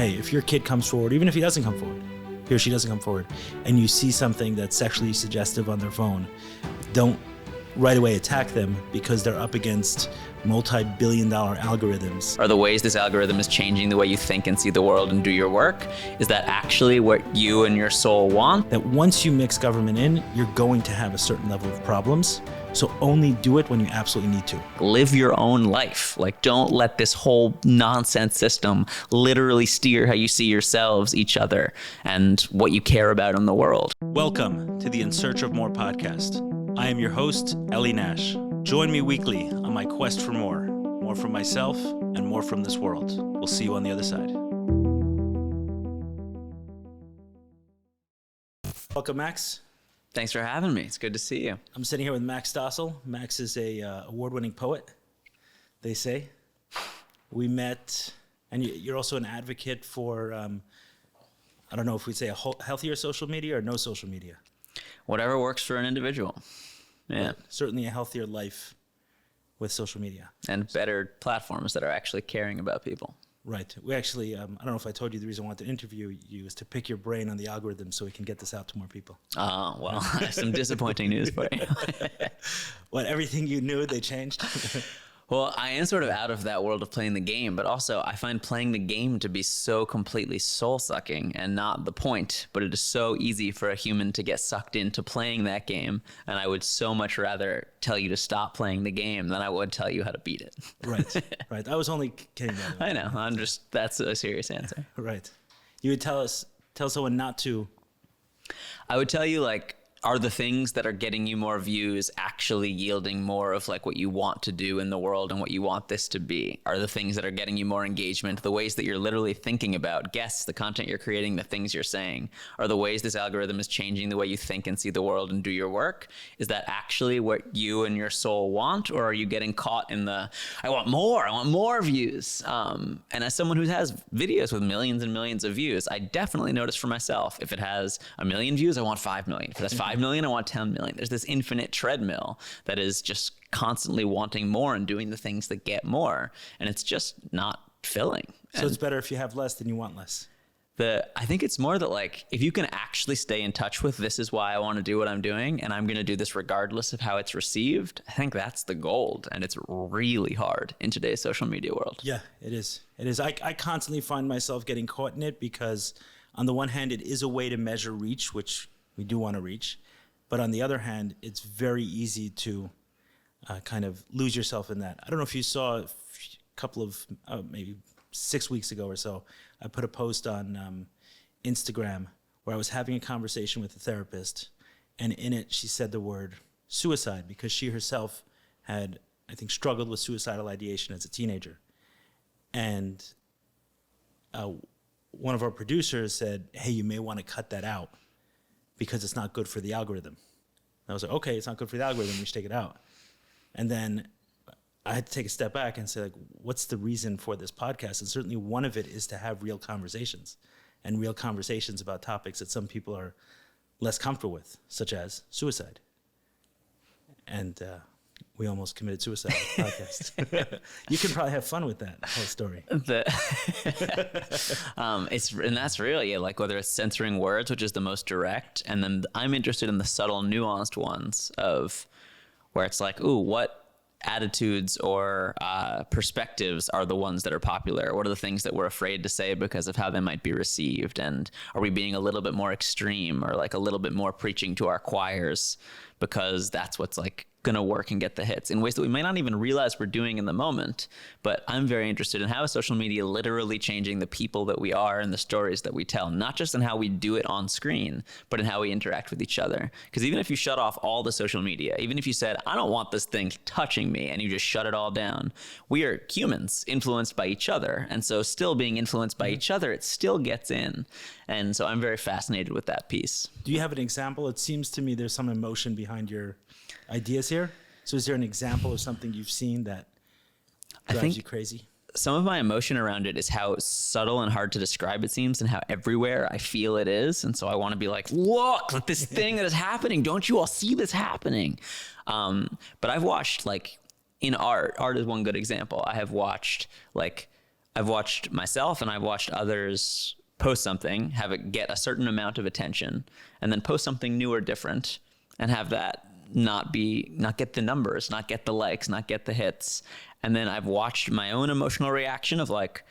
hey, if your kid comes forward, even if he doesn't come forward, he or she doesn't come forward, and you see something that's sexually suggestive on their phone, don't right away attack them because they're up against multi-billion-dollar algorithms. Are the ways this algorithm is changing the way you think and see the world and do your work, is that actually what you and your soul want? That once you mix government in, you're going to have a certain level of problems. So only do it when you absolutely need to. Live your own life. Like, don't let this whole nonsense system literally steer how you see yourselves, each other, and what you care about in the world. Welcome to the In Search of More podcast. I am your host, Eli Nash. Join me weekly on my quest for more from myself and more from this world. We'll see you on the other side. Welcome, Max. Thanks for having me. It's good to see you. I'm sitting here with Max Stossel. Max is a award-winning poet, they say. We met, and you're also an advocate for, I don't know if we'd say a healthier social media or no social media. Whatever works for an individual. Yeah. But certainly a healthier life with social media. And better platforms that are actually caring about people. Right. We actually, I don't know if I told you the reason I wanted to interview you is to pick your brain on the algorithm so we can get this out to more people. Oh, well, I have some disappointing news for you. What, everything you knew, they changed? Well, I am sort of out of that world of playing the game, but also I find playing the game to be so completely soul-sucking and not the point, but it is so easy for a human to get sucked into playing that game, and I would so much rather tell you to stop playing the game than I would tell you how to beat it. Right. I was only kidding. I know. That's a serious answer. Right. You would tell someone not to. I would tell you, like, are the things that are getting you more views actually yielding more of like what you want to do in the world and what you want this to be? Are the things that are getting you more engagement, the ways that you're literally thinking about guests, the content you're creating, the things you're saying, are the ways this algorithm is changing the way you think and see the world and do your work? Is that actually what you and your soul want? Or are you getting caught in the, I want more views? And as someone who has videos with millions and millions of views, I definitely notice for myself, if it has 1 million views, I want 5 million. If it has 5 million, I want 10 million. There's this infinite treadmill that is just constantly wanting more and doing the things that get more. And it's just not filling. So it's better if you have less than you want less. I think it's more that, like, if you can actually stay in touch with, this is why I want to do what I'm doing, and I'm going to do this regardless of how it's received, I think that's the gold. And it's really hard in today's social media world. Yeah, it is. I constantly find myself getting caught in it because on the one hand, it is a way to measure reach, which we do want to reach. But on the other hand, it's very easy to kind of lose yourself in that. I don't know if you saw a couple of, maybe 6 weeks ago or so, I put a post on Instagram where I was having a conversation with a therapist. And in it, she said the word suicide because she herself had, I think, struggled with suicidal ideation as a teenager. And one of our producers said, hey, you may want to cut that out, because it's not good for the algorithm. And I was like, okay, it's not good for the algorithm, we should take it out. And then I had to take a step back and say, like, what's the reason for this podcast? And certainly one of it is to have real conversations, and real conversations about topics that some people are less comfortable with, such as suicide. And we almost committed suicide on the podcast. You can probably have fun with that whole story. And that's really like whether it's censoring words, which is the most direct, and then I'm interested in the subtle, nuanced ones of where it's like, ooh, what attitudes or perspectives are the ones that are popular? What are the things that we're afraid to say because of how they might be received? And are we being a little bit more extreme or like a little bit more preaching to our choirs because that's what's like going to work and get the hits in ways that we may not even realize we're doing in the moment? But I'm very interested in how is social media literally changing the people that we are and the stories that we tell, not just in how we do it on screen, but in how we interact with each other. Because even if you shut off all the social media, even if you said, I don't want this thing touching me, and you just shut it all down, we are humans influenced by each other. And so still being influenced by each other, it still gets in. And so I'm very fascinated with that piece. Do you have an example? It seems to me there's some emotion behind your ideas here. So is there an example of something you've seen that drives you crazy? Some of my emotion around it is how subtle and hard to describe it seems, and how everywhere I feel it is. And so I want to be like, look at this thing that is happening. Don't you all see this happening? But I've watched, like, in art is one good example. I have watched like I've watched myself and I've watched others post something, have it get a certain amount of attention, and then post something new or different and have that not get the numbers, not get the likes, not get the hits. And then I've watched my own emotional reaction of like,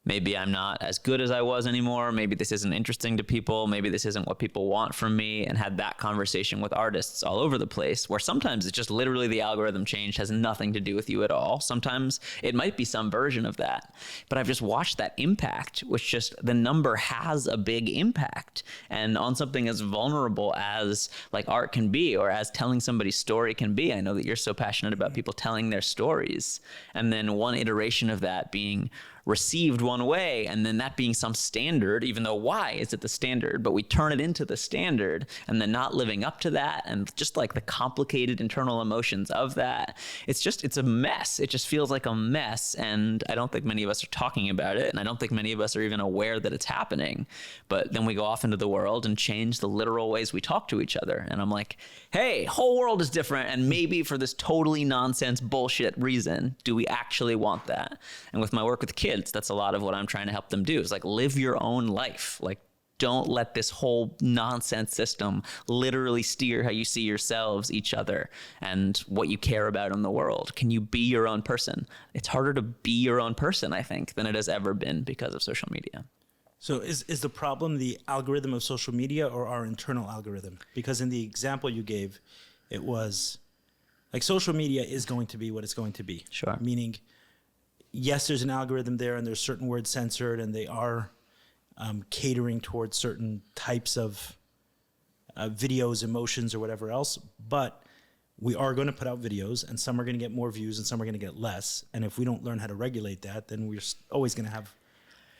maybe I'm not as good as I was anymore. Maybe this isn't interesting to people. Maybe this isn't what people want from me, and had that conversation with artists all over the place, where sometimes it's just literally the algorithm change has nothing to do with you at all. Sometimes it might be some version of that, but I've just watched that impact, which just the number has a big impact. And on something as vulnerable as like art can be, or as telling somebody's story can be. I know that you're so passionate about people telling their stories, and then one iteration of that being received one way, and then that being some standard, even though why is it the standard, but we turn it into the standard, and then not living up to that, and just like the complicated internal emotions of that. It's a mess. It just feels like a mess, and I don't think many of us are talking about it, and I don't think many of us are even aware that it's happening. But then we go off into the world and change the literal ways we talk to each other, and I'm like, hey, whole world is different, and maybe for this totally nonsense bullshit reason, do we actually want that? And with my work with kids, that's a lot of what I'm trying to help them do, is like live your own life. Like, don't let this whole nonsense system literally steer how you see yourselves, each other, and what you care about in the world. Can you be your own person? It's harder to be your own person, I think, than it has ever been because of social media. So is the problem the algorithm of social media or our internal algorithm? Because in the example you gave, it was like social media is going to be what it's going to be. Sure. Meaning, yes, there's an algorithm there, and there's certain words censored, and they are catering towards certain types of videos, emotions, or whatever else. But we are going to put out videos, and some are going to get more views, and some are going to get less. And if we don't learn how to regulate that, then we're always going to have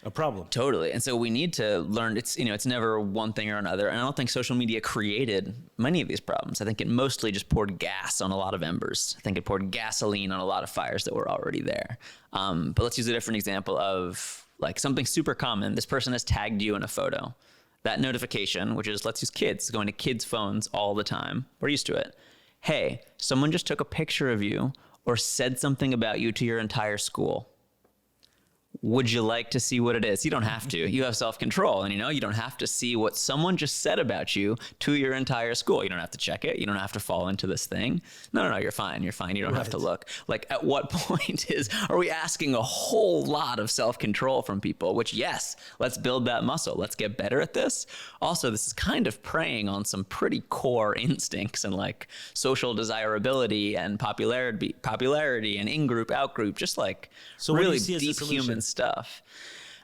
a problem. Totally. And so we need to learn, it's never one thing or another. And I don't think social media created many of these problems. I think it mostly just poured gas on a lot of embers. I think it poured gasoline on a lot of fires that were already there. But let's use a different example of like something super common. This person has tagged you in a photo. That notification, which is, let's use kids, going to kids' phones all the time. We're used to it. Hey, someone just took a picture of you or said something about you to your entire school. Would you like to see what it is? You don't have to. You have self-control, and you don't have to see what someone just said about you to your entire school. You don't have to check it. You don't have to fall into this thing. No, you're fine. You're fine. You don't have to look. Like, at what point are we asking a whole lot of self-control from people? Which, yes, let's build that muscle. Let's get better at this. Also, this is kind of preying on some pretty core instincts and like social desirability and popularity and in-group, out-group, just like really deep human stuff.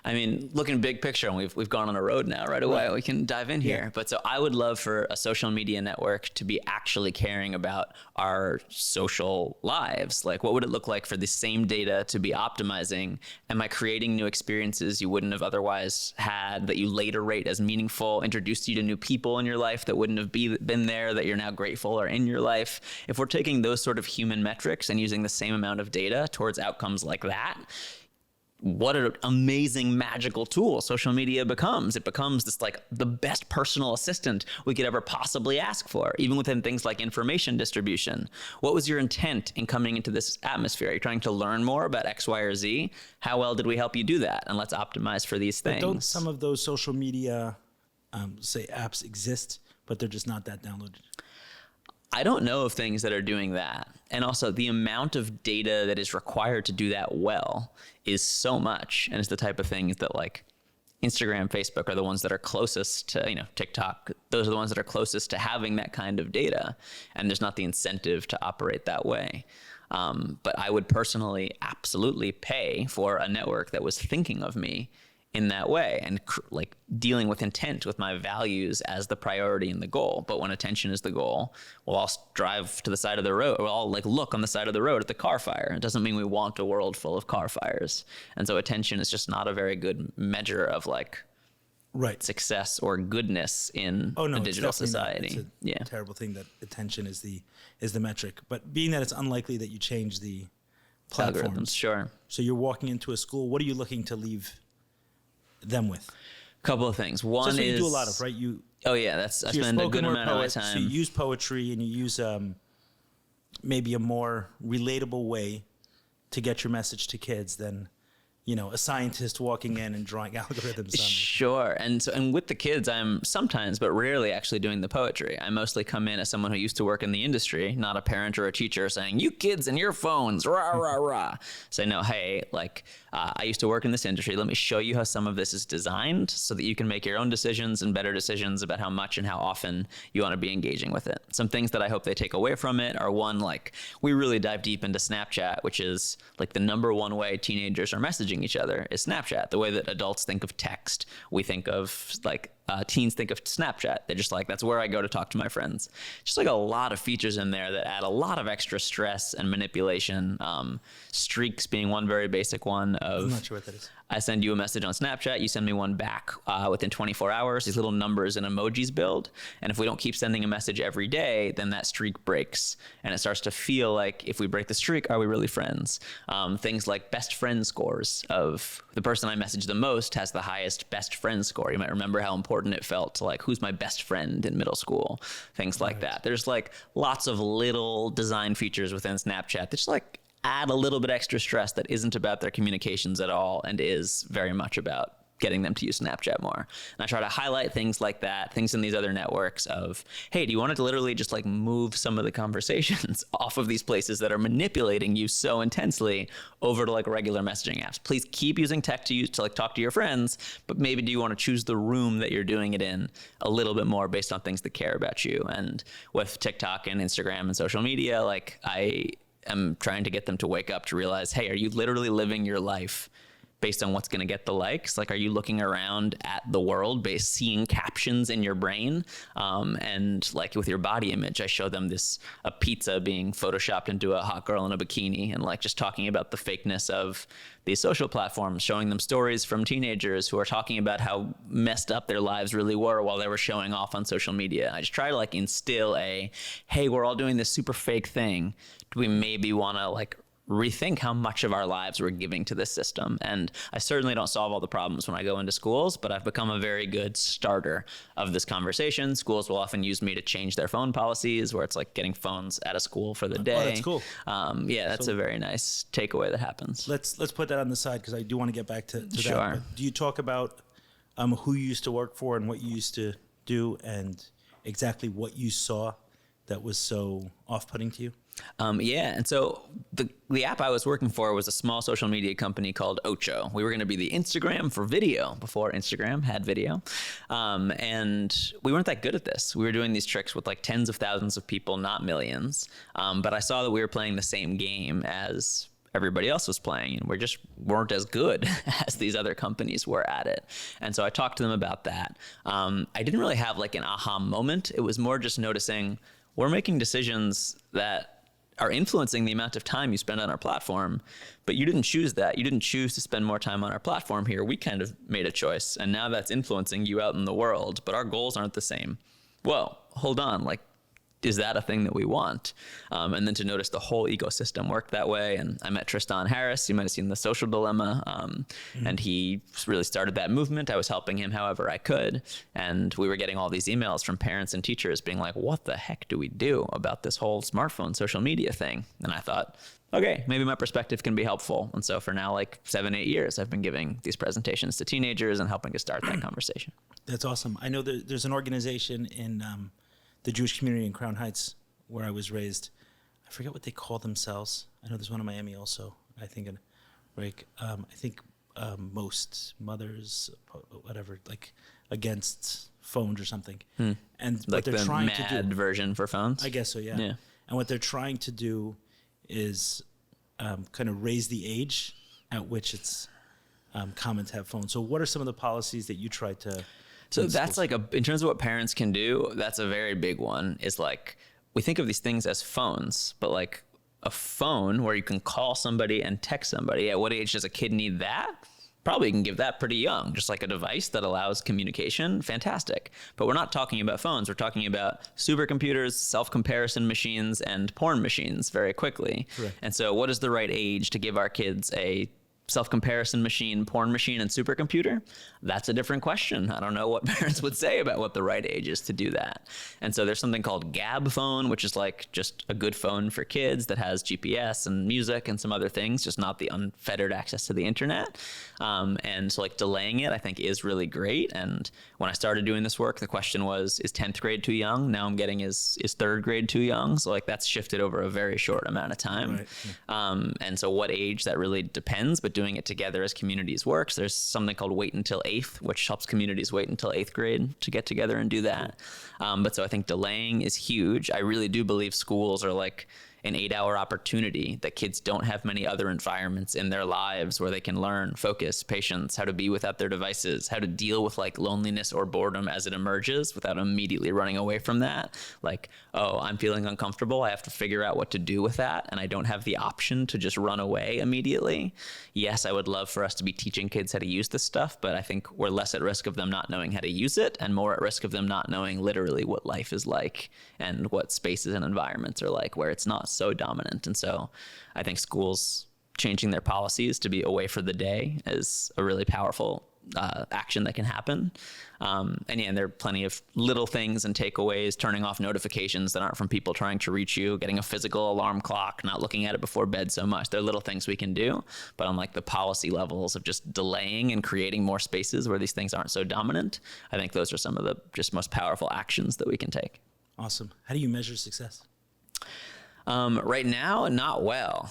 I mean, looking big picture, and we've gone on a road now right away. Right. We can dive in here. But so I would love for a social media network to be actually caring about our social lives. Like, what would it look like for the same data to be optimizing? Am I creating new experiences you wouldn't have otherwise had, that you later rate as meaningful, introduced you to new people in your life that wouldn't have been there, that you're now grateful are in your life? If we're taking those sort of human metrics and using the same amount of data towards outcomes like that, what an amazing magical tool social media becomes. It becomes this like the best personal assistant we could ever possibly ask for, even within things like information distribution. What was your intent in coming into this atmosphere? Are you trying to learn more about X, Y, or Z? How well did we help you do that? And let's optimize for these things. But don't some of those social media, say apps exist, but they're just not that downloaded? I don't know of things that are doing that. And also the amount of data that is required to do that well is so much. And it's the type of things that like Instagram, Facebook are the ones that are closest to, TikTok. Those are the ones that are closest to having that kind of data. And there's not the incentive to operate that way. But I would personally absolutely pay for a network that was thinking of me in that way and like dealing with intent with my values as the priority and the goal. But when attention is the goal, we'll all drive to the side of the road. We'll all like look on the side of the road at the car fire. It doesn't mean we want a world full of car fires. And so attention is just not a very good measure of like success or goodness in a digital society. It's a terrible thing that attention is the metric. But being that it's unlikely that you change the platforms. Algorithms, sure. So you're walking into a school. What are you looking to leave them with? Couple of things. One is you do a lot of, right? I spend a good amount of my time. So you use poetry and you use maybe a more relatable way to get your message to kids than a scientist walking in and drawing algorithms on me. Sure. And with the kids, I'm sometimes, but rarely actually doing the poetry. I mostly come in as someone who used to work in the industry, not a parent or a teacher saying, you kids and your phones, rah, rah, rah. Say, no, hey, I used to work in this industry. Let me show you how some of this is designed so that you can make your own decisions and better decisions about how much and how often you want to be engaging with it. Some things that I hope they take away from it are, one, we really dive deep into Snapchat, which is the number one way teenagers are messaging each other is Snapchat. The way that adults think of text, we think of teens think of Snapchat. They're just that's where I go to talk to my friends. Just a lot of features in there that add a lot of extra stress and manipulation. Streaks being one very basic one. I'm not sure what that is. I send you a message on Snapchat, you send me one back within 24 hours. These little numbers and emojis build. And if we don't keep sending a message every day, then that streak breaks. And it starts to feel like, if we break the streak, are we really friends? Things like best friend scores of the person I message the most has the highest best friend score. You might remember how important it felt to who's my best friend in middle school? Things like that. There's lots of little design features within Snapchat that just add a little bit extra stress that isn't about their communications at all and is very much about getting them to use Snapchat more. And I try to highlight things like that, things in these other networks of, hey, do you want to literally just move some of the conversations off of these places that are manipulating you so intensely over to regular messaging apps? Please keep using tech to talk to your friends, but maybe do you want to choose the room that you're doing it in a little bit more based on things that care about you? And with TikTok and Instagram and social media, I'm trying to get them to wake up to realize, hey, are you literally living your life based on what's going to get the likes? Are you looking around at the world seeing captions in your brain? And with your body image, I show them a pizza being photoshopped into a hot girl in a bikini, and just talking about the fakeness of these social platforms, showing them stories from teenagers who are talking about how messed up their lives really were while they were showing off on social media. I just try to instill hey, we're all doing this super fake thing. Do we maybe want to rethink how much of our lives we're giving to this system? And I certainly don't solve all the problems when I go into schools, but I've become a very good starter of this conversation. Schools will often use me to change their phone policies, where it's getting phones out of school for the day. Oh, that's cool. That's a very nice takeaway that happens. Let's put that on the side, because I do want to get back to Sure. that. But do you talk about who you used to work for and what you used to do and exactly what you saw that was so off-putting to you? And so the app I was working for was a small social media company called Ocho. We were going to be the Instagram for video before Instagram had video. And we weren't that good at this. We were doing these tricks with tens of thousands of people, not millions. But I saw that we were playing the same game as everybody else was playing, and we just weren't as good as these other companies were at it. And so I talked to them about that. I didn't really have an aha moment. It was more just noticing we're making decisions that are influencing the amount of time you spend on our platform, but you didn't choose that. You didn't choose to spend more time on our platform here. We kind of made a choice, and now that's influencing you out in the world, but our goals aren't the same. Well, hold on, is that a thing that we want? And then to notice the whole ecosystem worked that way. And I met Tristan Harris. You might have seen The Social Dilemma. And he really started that movement. I was helping him however I could. And we were getting all these emails from parents and teachers being like, what the heck do we do about this whole smartphone social media thing? And I thought, okay, maybe my perspective can be helpful. And so for now, 7-8 years, I've been giving these presentations to teenagers and helping to start that conversation. That's awesome. I know that there's an organization in the Jewish community in Crown Heights, where I was raised. I forget what they call themselves. I know there's one in Miami also. I think most mothers, whatever, against phones or something. And what they're trying to do, mad version for phones. I guess so, yeah. And what they're trying to do is kind of raise the age at which it's common to have phones. So what are some of the policies that you try to? So that's in terms of what parents can do, that's a very big one, is we think of these things as phones, but a phone where you can call somebody and text somebody. At what age does a kid need that? Probably you can give that pretty young, just a device that allows communication. Fantastic. But we're not talking about phones. We're talking about supercomputers, self-comparison machines, and porn machines very quickly. Correct. And so what is the right age to give our kids a self-comparison machine, porn machine, and supercomputer, that's a different question. I don't know what parents would say about what the right age is to do that. And so there's something called Gab phone, which is like just a good phone for kids that has GPS and music and some other things, just not the unfettered access to the internet. And so like delaying it, I think, is really great. And when I started doing this work, the question was, is 10th grade too young? Now I'm getting, is 3rd grade too young? So like that's shifted over a very short amount of time. Right. And so what age, that really depends, but doing it together as communities works. There's something called Wait Until 8th, which helps communities wait until 8th grade to get together and do that. But so I think delaying is huge. I really do believe schools are like an 8-hour opportunity, that kids don't have many other environments in their lives where they can learn focus, patience, how to be without their devices, how to deal with like loneliness or boredom as it emerges without immediately running away from that. Like, oh, I'm feeling uncomfortable, I have to figure out what to do with that, and I don't have the option to just run away immediately. Yes, I would love for us to be teaching kids how to use this stuff, but I think we're less at risk of them not knowing how to use it and more at risk of them not knowing literally what life is like and what spaces and environments are like where it's not so dominant. And so I think schools changing their policies to be away for the day is a really powerful action that can happen. And there are plenty of little things and takeaways, turning off notifications that aren't from people trying to reach you, getting a physical alarm clock, not looking at it before bed so much. There are little things we can do, but on like the policy levels of just delaying and creating more spaces where these things aren't so dominant, I think those are some of the just most powerful actions that we can take. Awesome. How do you measure success? Right now, not well.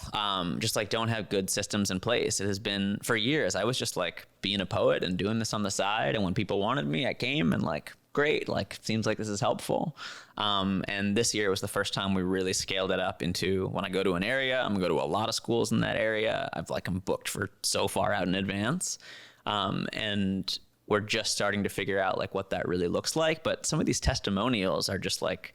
Just like don't have good systems in place. It has been for years. I was just like being a poet and doing this on the side. And when people wanted me, I came and like, great, like seems like this is helpful. And this year was the first time we really scaled it up into when I go to an area, I'm gonna go to a lot of schools in that area. I'm booked for so far out in advance. And we're just starting to figure out like what that really looks like. But some of these testimonials are just like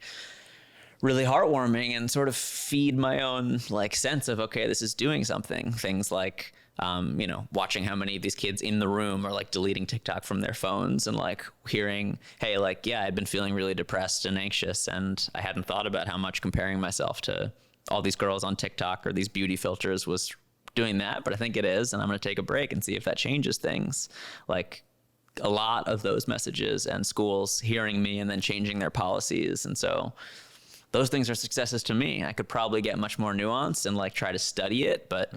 really heartwarming and sort of feed my own like sense of, okay, this is doing something. Things like, watching how many of these kids in the room are like deleting TikTok from their phones and like hearing, hey, like, yeah, I've been feeling really depressed and anxious and I hadn't thought about how much comparing myself to all these girls on TikTok or these beauty filters was doing that, but I think it is. And I'm going to take a break and see if that changes things. Like a lot of those messages and schools hearing me and then changing their policies. And so those things are successes to me. I could probably get much more nuanced and like try to study it, but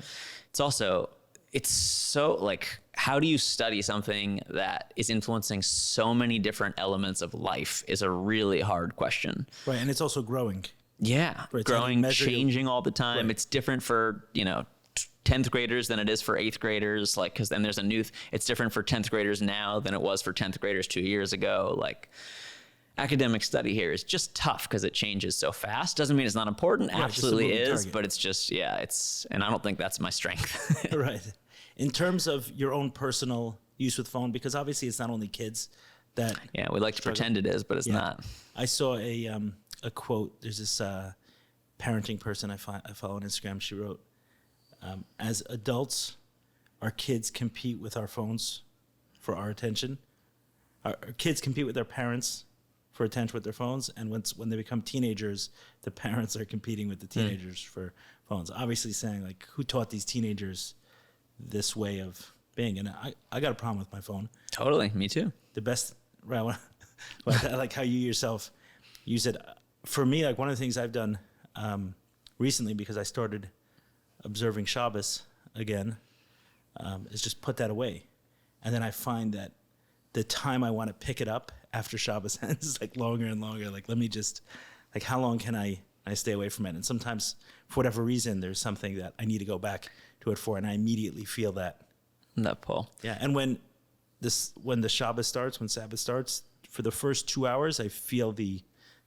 it's so like, how do you study something that is influencing so many different elements of life is a really hard question. Right. And it's also growing. Yeah. Right, growing, changing all the time. Right. It's different for, 10th graders than it is for 8th graders. Like, cause then there's it's different for 10th graders now than it was for 10th graders 2 years ago. Like, academic study here is just tough because it changes so fast. Doesn't mean it's not important. Right, absolutely is, target. But it's just, and I don't think that's my strength. Right. In terms of your own personal use with phone, because obviously it's not only kids that. Yeah, we like to pretend it is, but it's not. I saw a quote. There's this parenting person I follow on Instagram. She wrote, as adults, our kids compete with our phones for our attention. Our kids compete with their parents for attention with their phones, and when they become teenagers, the parents are competing with the teenagers for phones. Obviously saying like, who taught these teenagers this way of being? And I got a problem with my phone. Totally, me too. The best, right? I like how you yourself use it. For me, like one of the things I've done recently, because I started observing Shabbos again, is just put that away. And then I find that the time I want to pick it up after Shabbos ends is like longer and longer. Like, let me just, like, how long can I stay away from it? And sometimes, for whatever reason, there's something that I need to go back to it for, and I immediately feel that pull. Yeah, and when the Shabbos starts, when Sabbath starts, for the first 2 hours, I feel the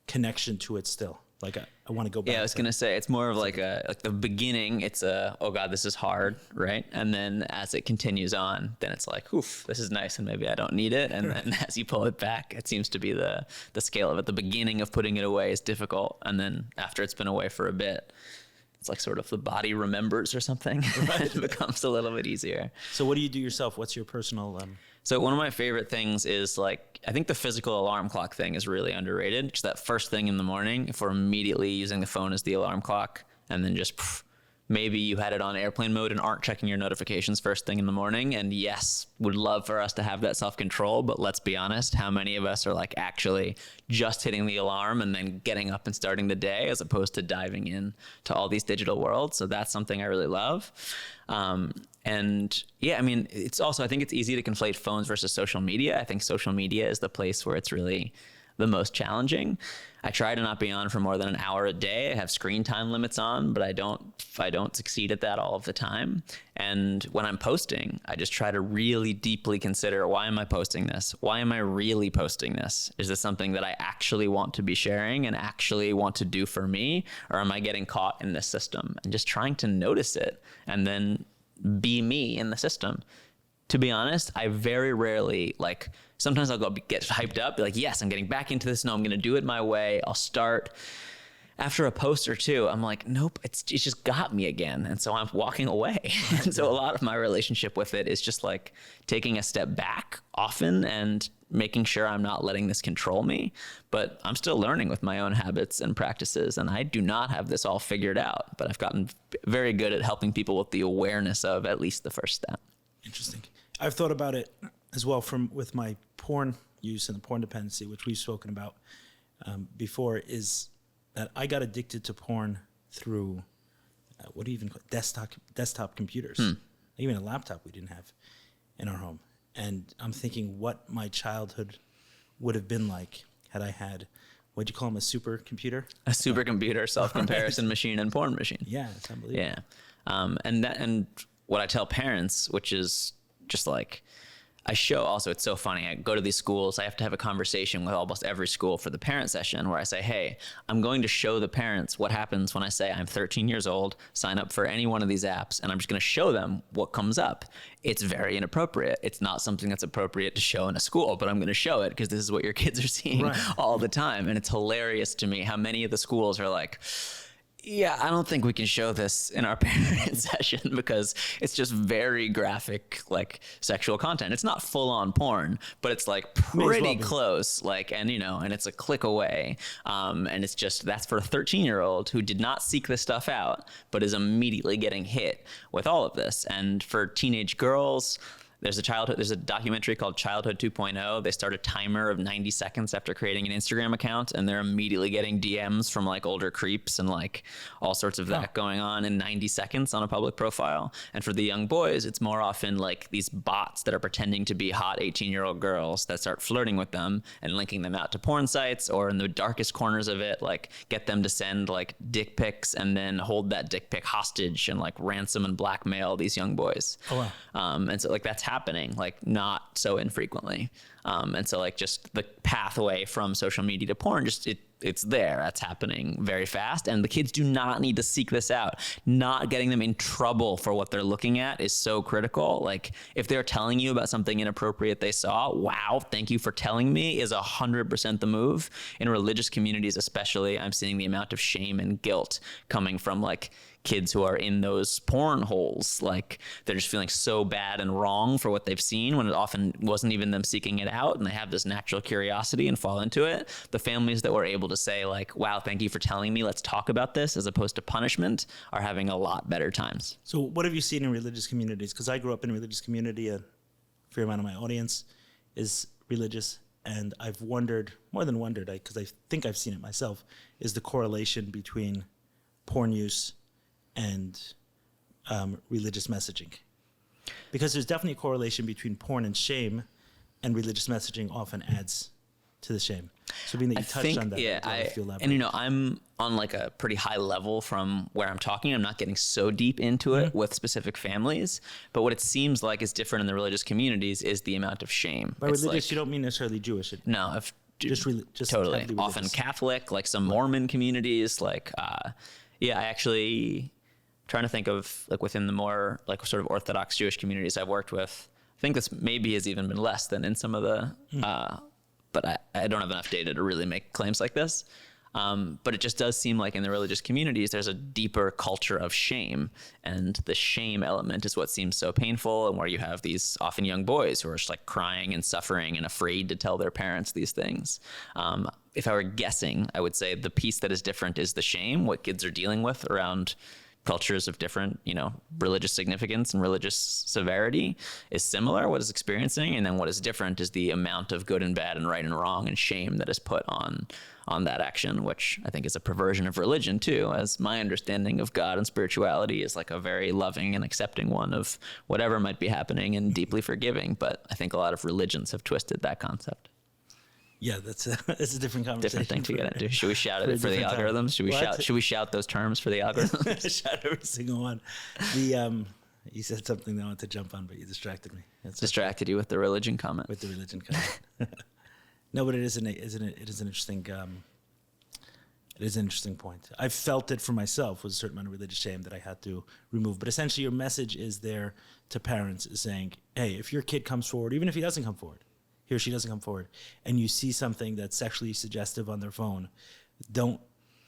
connection to it still. Like I want to go back. Yeah, I was gonna say it's more of like the beginning. It's oh God, this is hard, right? And then as it continues on, then it's like, oof, this is nice, and maybe I don't need it. And then as you pull it back, it seems to be the scale of it. The beginning of putting it away is difficult, and then after it's been away for a bit, it's like sort of the body remembers or something. Right. It becomes a little bit easier. So what do you do yourself? What's your personal? So one of my favorite things is like, I think the physical alarm clock thing is really underrated. Just that first thing in the morning, if we're immediately using the phone as the alarm clock and then just maybe you had it on airplane mode and aren't checking your notifications first thing in the morning. And yes, would love for us to have that self-control, but let's be honest, how many of us are like actually just hitting the alarm and then getting up and starting the day as opposed to diving in to all these digital worlds? So that's something I really love. And yeah, I mean, it's also, I think it's easy to conflate phones versus social media. I think social media is the place where it's really the most challenging. I try to not be on for more than an hour a day. I have screen time limits on, but I don't succeed at that all of the time. And when I'm posting, I just try to really deeply consider, why am I posting this? Why am I really posting this? Is this something that I actually want to be sharing and actually want to do for me? Or am I getting caught in this system? And just trying to notice it and then be me in the system. To be honest, I very rarely, like, sometimes I'll go get hyped up, be like, yes, I'm getting back into this. No, I'm going to do it my way. I'll start. After a post or two, I'm like, nope, it's just got me again. And so I'm walking away. And so a lot of my relationship with it is just like taking a step back often and making sure I'm not letting this control me. But I'm still learning with my own habits and practices. And I do not have this all figured out, but I've gotten very good at helping people with the awareness of at least the first step. Interesting. I've thought about it as well with my porn use and the porn dependency, which we've spoken about before, is that I got addicted to porn through, what do you even call it? Desktop computers. Even a laptop we didn't have in our home. And I'm thinking what my childhood would have been like had I had, what'd you call them, a supercomputer? A supercomputer, self-comparison machine, and porn machine. Yeah, it's unbelievable. Yeah. And what I tell parents, which is just like, I show also, it's so funny. I go to these schools. I have to have a conversation with almost every school for the parent session where I say, hey, I'm going to show the parents what happens when I say I'm 13 years old, sign up for any one of these apps, and I'm just going to show them what comes up. It's very inappropriate. It's not something that's appropriate to show in a school, but I'm going to show it because this is what your kids are seeing all the time. And it's hilarious to me how many of the schools are like, yeah, I don't think we can show this in our parent session because it's just very graphic, like sexual content. It's not full on porn, but it's like pretty close, like, and and it's a click away. And it's just, that's for a 13-year-old who did not seek this stuff out, but is immediately getting hit with all of this. And for teenage girls, there's a documentary called Childhood 2.0. They start a timer of 90 seconds after creating an Instagram account, and they're immediately getting DMs from like older creeps and like all sorts of that going on in 90 seconds on a public profile. And for the young boys, it's more often like these bots that are pretending to be hot 18-year-old girls that start flirting with them and linking them out to porn sites, or in the darkest corners of it, like get them to send like dick pics and then hold that dick pic hostage and like ransom and blackmail these young boys. Oh, wow. And so like that's happening, like not so infrequently. And so like just the pathway from social media to porn, just it's there. That's happening very fast. And the kids do not need to seek this out. Not getting them in trouble for what they're looking at is so critical. Like if they're telling you about something inappropriate they saw, wow, thank you for telling me, is 100% the move. In religious communities especially, I'm seeing the amount of shame and guilt coming from like kids who are in those porn holes. Like they're just feeling so bad and wrong for what they've seen when it often wasn't even them seeking it out, and they have this natural curiosity and fall into it. The families that were able to say like, wow, thank you for telling me, let's talk about this, as opposed to punishment, are having a lot better times. So what have you seen in religious communities? Because I grew up in a religious community. A fair amount of my audience is religious, and I've wondered, more than wondered, because I think I've seen it myself, is the correlation between porn use and religious messaging. Because there's definitely a correlation between porn and shame, and religious messaging often adds to the shame. So being that you touched on that, I'm on like a pretty high level from where I'm talking. I'm not getting so deep into it with specific families, but what it seems like is different in the religious communities is the amount of shame. By religious, like, you don't mean necessarily Jewish. No, just totally. Often Catholic, like some Mormon communities, like, I actually trying to think of like within the more like sort of Orthodox Jewish communities I've worked with. I think this maybe has even been less than in some of the, but I don't have enough data to really make claims like this. But it just does seem like in the religious communities, there's a deeper culture of shame, and the shame element is what seems so painful, and where you have these often young boys who are just like crying and suffering and afraid to tell their parents these things. If I were guessing, I would say the piece that is different is the shame, what kids are dealing with around cultures of different, religious significance and religious severity is similar, what it's experiencing. And then what is different is the amount of good and bad and right and wrong and shame that is put on that action, which I think is a perversion of religion too, as my understanding of God and spirituality is like a very loving and accepting one of whatever might be happening and deeply forgiving. But I think a lot of religions have twisted that concept. Yeah, that's a different conversation. Different thing to get into. Should we shout it for the algorithms? Should we shout those terms for the algorithms? Shout every single one. You said something that I wanted to jump on, but you distracted me. Distracted you with the religion comment. With the religion comment. No, but it is an interesting. It is an interesting point. I felt it for myself with a certain amount of religious shame that I had to remove. But essentially, your message is there to parents, is saying, "Hey, if your kid comes forward, even if he doesn't come forward, he or she doesn't come forward, and you see something that's sexually suggestive on their phone, don't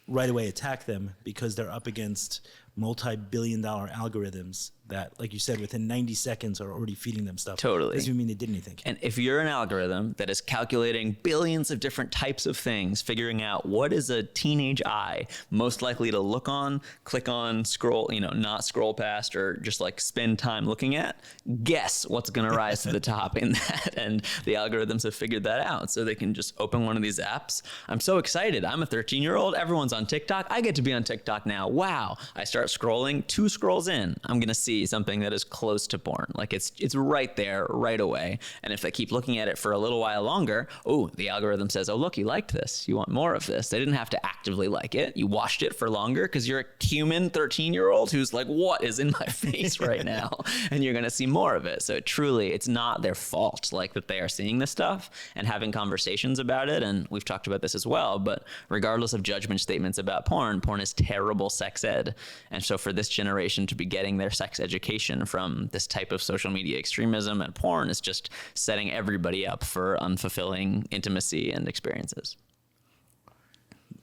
right away attack them because they're up against multi-billion-dollar algorithms that, like you said, within 90 seconds are already feeding them stuff. Totally. Doesn't mean they did anything. And if you're an algorithm that is calculating billions of different types of things, figuring out what is a teenage eye most likely to look on, click on, scroll, not scroll past or just like spend time looking at, guess what's going to rise to the top in that. And the algorithms have figured that out. So they can just open one of these apps. I'm so excited. I'm a 13-year-old. Everyone's on TikTok. I get to be on TikTok now. Wow. I start scrolling. 2 scrolls in, I'm going to see something that is close to porn. Like it's right there, right away. And if they keep looking at it for a little while longer, the algorithm says, oh, look, you liked this. You want more of this. They didn't have to actively like it. You watched it for longer because you're a human 13-year-old who's like, what is in my face right now? And you're going to see more of it. So truly, it's not their fault, like that they are seeing this stuff and having conversations about it. And we've talked about this as well, but regardless of judgment statements about porn is terrible sex ed. And so for this generation to be getting their sex education from this type of social media extremism and porn is just setting everybody up for unfulfilling intimacy and experiences.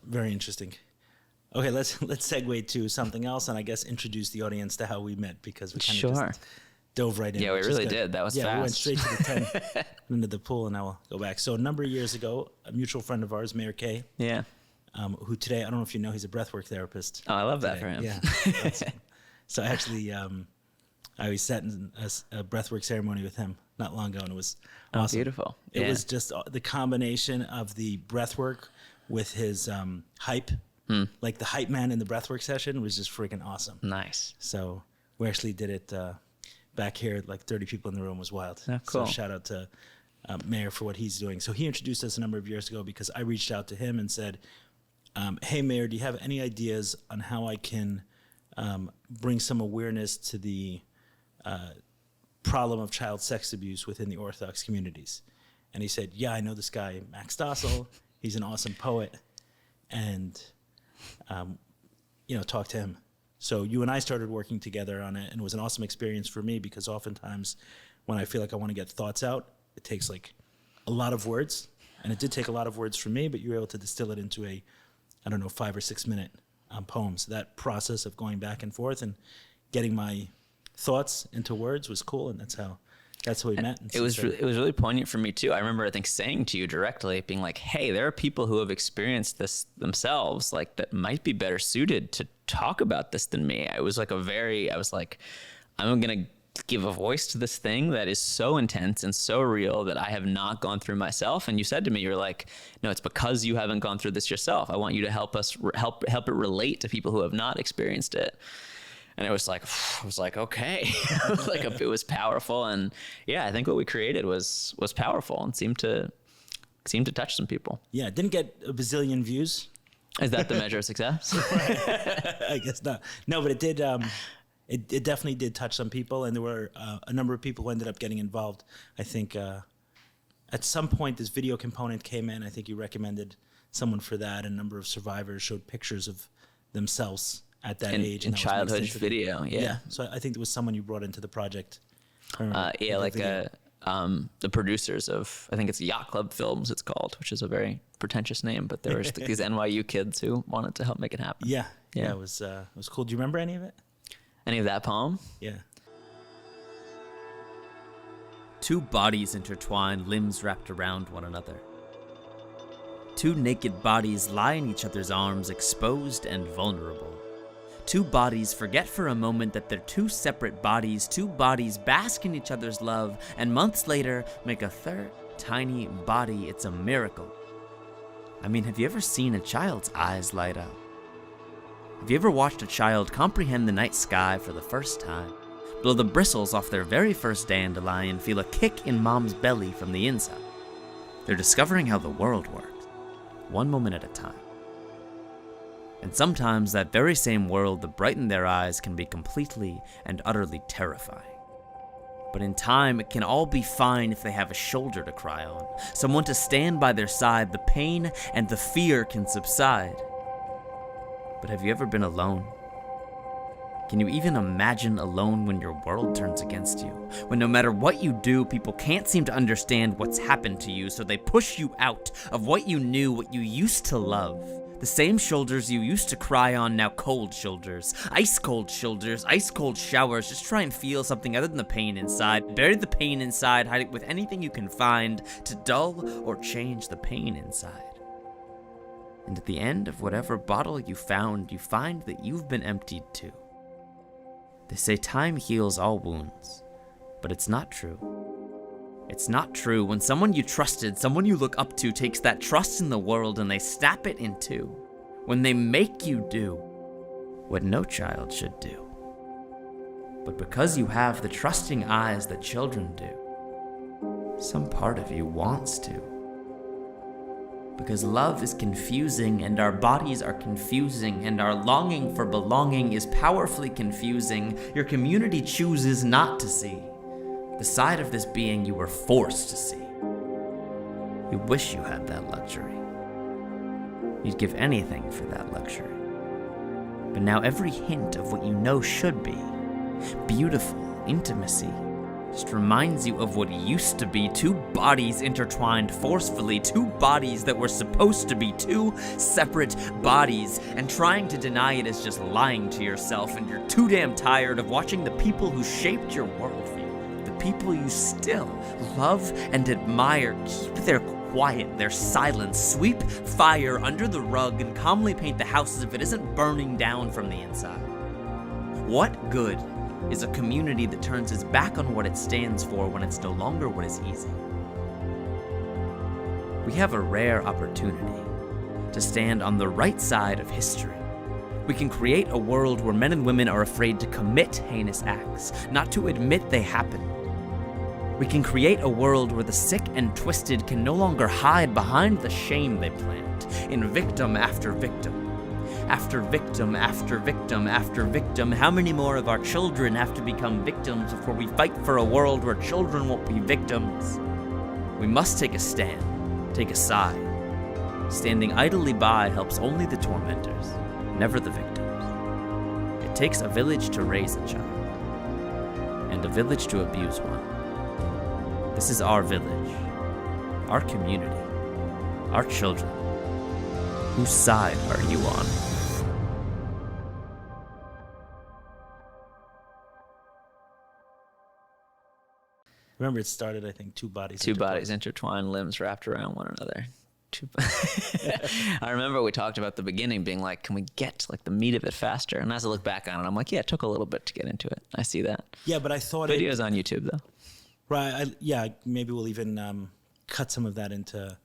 Very interesting. Okay, let's segue to something else, and I guess introduce the audience to how we met, because we kind of just dove right in. Yeah, we really did. That was fast. Yeah, we went straight to the 10 into the pool, and now we'll go back. So a number of years ago, a mutual friend of ours, Mayor K, who today, I don't know if you know, he's a breathwork therapist. Oh, I love that for him. Yeah. So actually, I sat in a breathwork ceremony with him not long ago, and it was awesome. Beautiful. It was just the combination of the breathwork with his hype. Like the hype man in the breathwork session was just freaking awesome. Nice. So we actually did it back here, like 30 people in the room. Was wild. Oh, cool. So shout out to Mayor for what he's doing. So he introduced us a number of years ago because I reached out to him and said, hey, Mayor, do you have any ideas on how I can bring some awareness to the problem of child sex abuse within the Orthodox communities? And he said, yeah, I know this guy, Max Stossel. He's an awesome poet. And, talk to him. So you and I started working together on it, and it was an awesome experience for me because oftentimes when I feel like I want to get thoughts out, it takes like a lot of words. And it did take a lot of words for me, but you were able to distill it into 5 or 6 minute poem. So that process of going back and forth and getting my thoughts into words was cool, and that's how we met. It was really poignant for me too. I remember, I think, saying to you directly, being like, hey, there are people who have experienced this themselves, like that might be better suited to talk about this than me. I was like, I'm going to give a voice to this thing that is so intense and so real that I have not gone through myself. And you said to me, you're like, no, it's because you haven't gone through this yourself. I want you to help it relate to people who have not experienced it. And it was like, okay, it was powerful. And yeah, I think what we created was powerful and seemed to touch some people. Yeah. It didn't get a bazillion views. Is that the measure of success? I guess not. No, but it did. It definitely did touch some people. And there were a number of people who ended up getting involved. I think at some point this video component came in. I think you recommended someone for that. And a number of survivors showed pictures of themselves at that age. In childhood video, yeah. So I think there was someone you brought into the project. The producers of, I think it's Yacht Club Films, it's called, which is a very pretentious name, but there was these NYU kids who wanted to help make it happen. Yeah, it was cool. Do you remember any of it? Any of that poem? Yeah. Two bodies intertwined, limbs wrapped around one another. Two naked bodies lie in each other's arms, exposed and vulnerable. Two bodies forget for a moment that they're two separate bodies. Two bodies bask in each other's love, and months later make a third tiny body. It's a miracle. I mean, have you ever seen a child's eyes light up? Have you ever watched a child comprehend the night sky for the first time, blow the bristles off their very first dandelion, feel a kick in mom's belly from the inside? They're discovering how the world works, one moment at a time. And sometimes that very same world that brightened their eyes can be completely and utterly terrifying. But in time, it can all be fine if they have a shoulder to cry on, someone to stand by their side. The pain and the fear can subside. But have you ever been alone? Can you even imagine alone when your world turns against you? When no matter what you do, people can't seem to understand what's happened to you, so they push you out of what you knew, what you used to love. The same shoulders you used to cry on, now cold shoulders, ice cold showers. Just try and feel something other than the pain inside. Bury the pain inside, hide it with anything you can find to dull or change the pain inside. And at the end of whatever bottle you find that you've been emptied too. They say time heals all wounds, but it's not true. It's not true. When someone you trusted, someone you look up to, takes that trust in the world and they snap it in two. When they make you do what no child should do. But because you have the trusting eyes that children do, some part of you wants to. Because love is confusing, and our bodies are confusing, and our longing for belonging is powerfully confusing. Your community chooses not to see the side of this being you were forced to see. You wish you had that luxury. You'd give anything for that luxury. But now every hint of what you know should be beautiful intimacy just reminds you of what used to be two bodies intertwined forcefully, two bodies that were supposed to be two separate bodies, and trying to deny it is just lying to yourself, and you're too damn tired of watching the people who shaped your worldview, the people you still love and admire, keep their quiet, their silence, sweep fire under the rug, and calmly paint the house as if it isn't burning down from the inside. What good is a community that turns its back on what it stands for when it's no longer what is easy? We have a rare opportunity to stand on the right side of history. We can create a world where men and women are afraid to commit heinous acts, not to admit they happen. We can create a world where the sick and twisted can no longer hide behind the shame they plant in victim after victim. After victim, after victim, after victim, how many more of our children have to become victims before we fight for a world where children won't be victims? We must take a stand, take a side. Standing idly by helps only the tormentors, never the victims. It takes a village to raise a child, and a village to abuse one. This is our village, our community, our children. Whose side are you on? Remember, it started, I think, two bodies intertwined, limbs wrapped around one another. I remember we talked about the beginning being like, can we get to like the meat of it faster? And as I look back on it, I'm like, yeah, it took a little bit to get into it. I see that. Yeah, but I thought videos on YouTube though. Right. Yeah. Maybe we'll even cut some of that into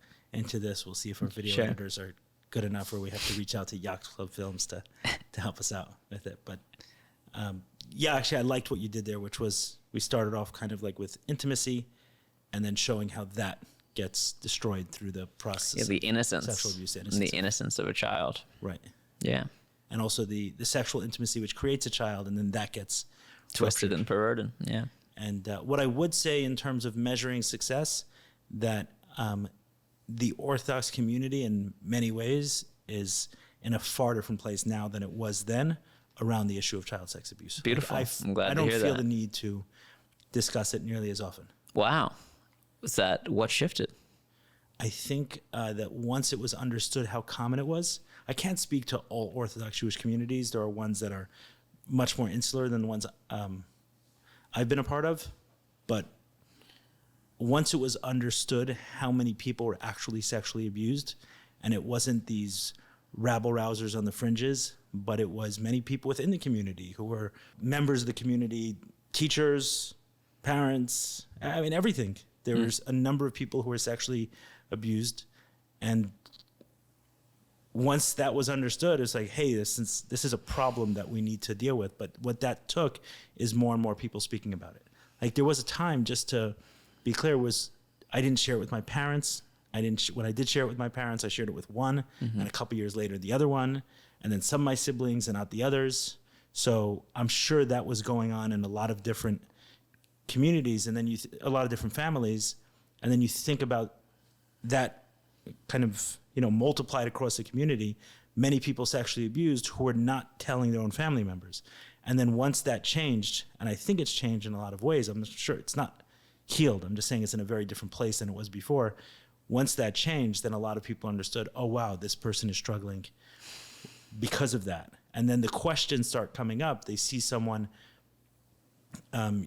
this. We'll see if our video editors are good enough, or we have to reach out to Yacht Club Films to help us out with it. But yeah, actually, I liked what you did there, which was we started off kind of like with intimacy, and then showing how that gets destroyed through the process. Yeah, the innocence, sexual abuse, and the innocence of a child. Right. Yeah. And also the sexual intimacy, which creates a child, and then that gets twisted and perverted. Yeah. And what I would say in terms of measuring success, that the Orthodox community in many ways is in a far different place now than it was then around the issue of child sex abuse. Beautiful. I'm glad to hear that. I don't feel the need to discuss it nearly as often. Wow. Was that what shifted? I think that once it was understood how common it was, I can't speak to all Orthodox Jewish communities. There are ones that are much more insular than the ones I've been a part of. But once it was understood how many people were actually sexually abused, and it wasn't these rabble-rousers on the fringes, but it was many people within the community who were members of the community, teachers, parents, I mean, everything. There was a number of people who were sexually abused. And once that was understood, it's like, hey, this is a problem that we need to deal with. But what that took is more and more people speaking about it. Like, there was a time, just to be clear, was I didn't share it with my parents. When I did share it with my parents, I shared it with one, and a couple years later, the other one, and then some of my siblings and not the others. So I'm sure that was going on in a lot of different communities, and then a lot of different families, and then you think about that kind of, multiplied across the community, many people sexually abused who were not telling their own family members. And then once that changed, and I think it's changed in a lot of ways, I'm sure it's not healed, I'm just saying it's in a very different place than it was before. Once that changed, then a lot of people understood, oh, wow, this person is struggling because of that. And then the questions start coming up. They see someone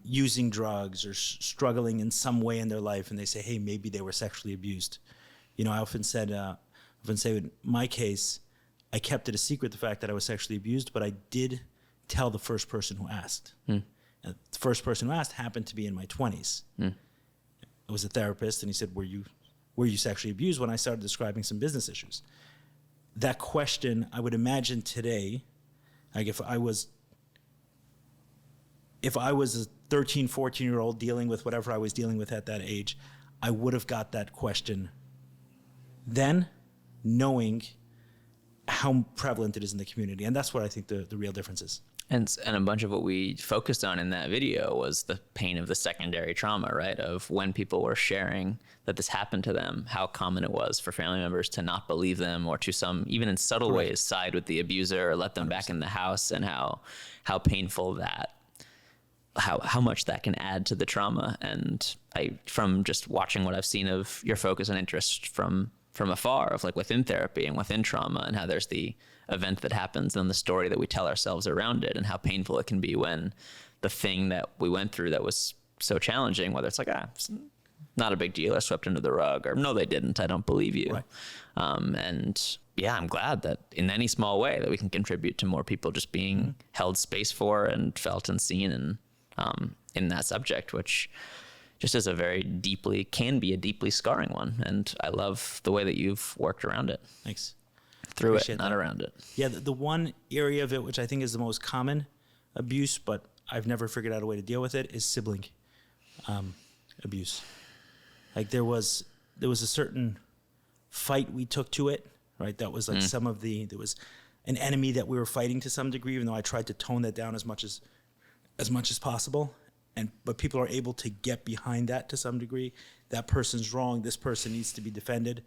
using drugs or struggling in some way in their life, and they say, hey, maybe they were sexually abused. I often say in my case, I kept it a secret, the fact that I was sexually abused, but I did tell the first person who asked. And the first person who asked happened to be in my 20s. It was a therapist, and he said, were you sexually abused, when I started describing some business issues? That question, I would imagine today, like if I was a 13, 14-year-old dealing with whatever I was dealing with at that age, I would have got that question then, knowing how prevalent it is in the community. And that's what I think the real difference is. And a bunch of what we focused on in that video was the pain of the secondary trauma, right? Of when people were sharing that this happened to them, how common it was for family members to not believe them, or to some, even in subtle ways, side with the abuser or let them 100%. Back in the house, and how painful that, how much that can add to the trauma. And from just watching what I've seen of your focus and interest from afar, of like within therapy and within trauma, and how there's the event that happens and the story that we tell ourselves around it, and how painful it can be when the thing that we went through that was so challenging, whether it's like, it's not a big deal, I swept under the rug, or no, they didn't, I don't believe you. Right. And yeah, I'm glad that in any small way that we can contribute to more people just being held space for and felt and seen, and in that subject, which just is can be a deeply scarring one. And I love the way that you've worked around it. Thanks. Through it, not around it. Yeah, the one area of it which I think is the most common abuse, but I've never figured out a way to deal with it, is sibling abuse. Like there was a certain fight we took to it, right? That was like there was an enemy that we were fighting to some degree, even though I tried to tone that down as much as possible. But people are able to get behind that to some degree. That person's wrong. This person needs to be defended.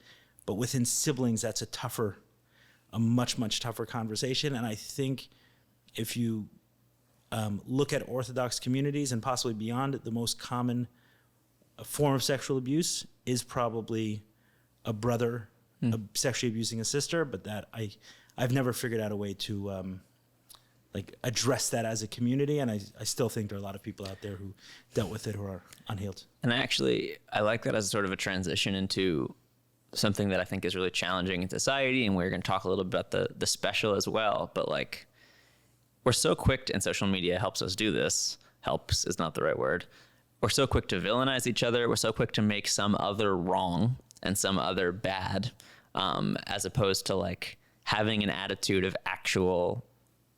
But within siblings, that's a much, much tougher conversation. And I think if you look at Orthodox communities and possibly beyond, the most common form of sexual abuse is probably a brother sexually abusing a sister. But that I've never figured out a way to address that as a community, and I still think there are a lot of people out there who dealt with it who are unhealed. And I like that as sort of a transition into something that I think is really challenging in society, and we're going to talk a little bit about the special as well. But like, we're so quick and social media helps us do this. Helps is not the right word. We're so quick to villainize each other. We're so quick to make some other wrong and some other bad, as opposed to like having an attitude of actual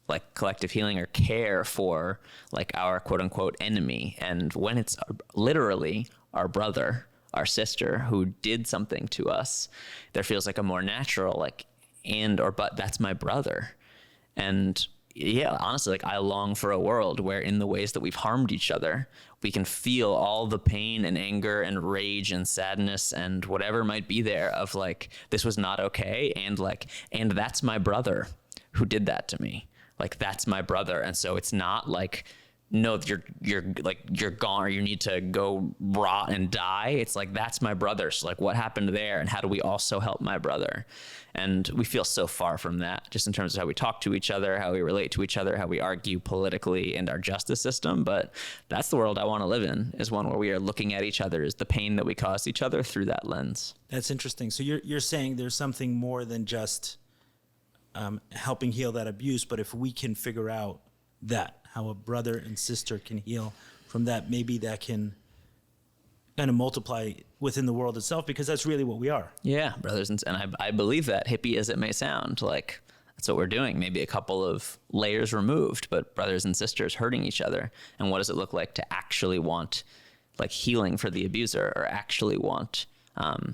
like collective healing or care for like our quote unquote enemy. And when it's literally our brother, our sister who did something to us, there feels like a more natural but that's my brother. And yeah, honestly, like I long for a world where in the ways that we've harmed each other, we can feel all the pain and anger and rage and sadness and whatever might be there of like, this was not okay. And that's my brother who did that to me. Like, that's my brother. And so it's not like, no, you're gone or you need to go rot and die. It's like, that's my brother. So like, what happened there, and how do we also help my brother? And we feel so far from that, just in terms of how we talk to each other, how we relate to each other, how we argue politically, and our justice system. But that's the world I want to live in, is one where we are looking at each other as the pain that we caused each other through that lens. That's interesting. So you're saying there's something more than just helping heal that abuse. But if we can figure out that, how a brother and sister can heal from that, maybe that can kind of multiply within the world itself, because that's really what we are. Yeah, brothers and I believe that, hippie as it may sound, like that's what we're doing. Maybe a couple of layers removed, but brothers and sisters hurting each other. And what does it look like to actually want like healing for the abuser, or actually want, I'll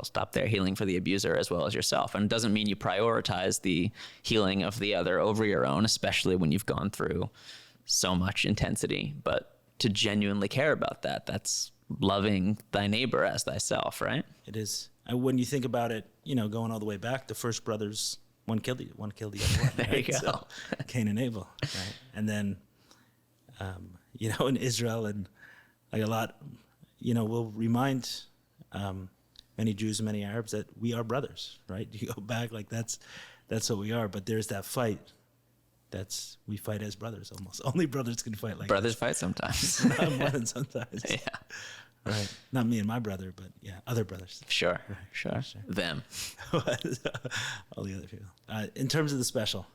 stop there, healing for the abuser as well as yourself. And it doesn't mean you prioritize the healing of the other over your own, especially when you've gone through so much intensity, but to genuinely care about that, that's loving thy neighbor as thyself, right? It is. And when you think about it, going all the way back, the first brothers, one killed the other one. There Right? you go. So, Cain and Abel, right? And then, in Israel and like a lot, we'll remind many Jews and many Arabs that we are brothers, right? You go back, like that's what we are. But there's that fight. We fight as brothers almost. Only brothers can fight like brothers fight sometimes. Not more than sometimes. Yeah. Right. Not me and my brother, but yeah, other brothers. Sure. Them. All the other people. In terms of the special,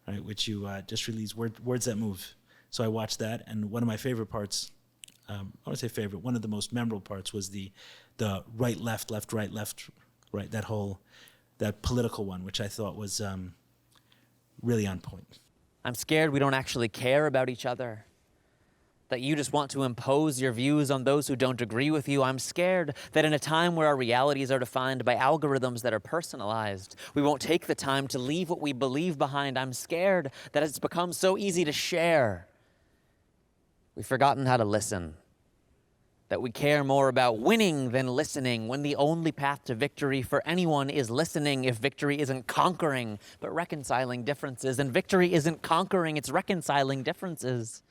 right, which you just released, Words That Move. So I watched that, and one of my favorite parts, I want to say favorite, one of the most memorable parts was the right, left, right, that political one, which I thought was really on point. I'm scared we don't actually care about each other, that you just want to impose your views on those who don't agree with you. I'm scared that in a time where our realities are defined by algorithms that are personalized, we won't take the time to leave what we believe behind. I'm scared that it's become so easy to share. We've forgotten how to listen, that we care more about winning than listening, when the only path to victory for anyone is listening. If victory isn't conquering, but reconciling differences, and victory isn't conquering, it's reconciling differences.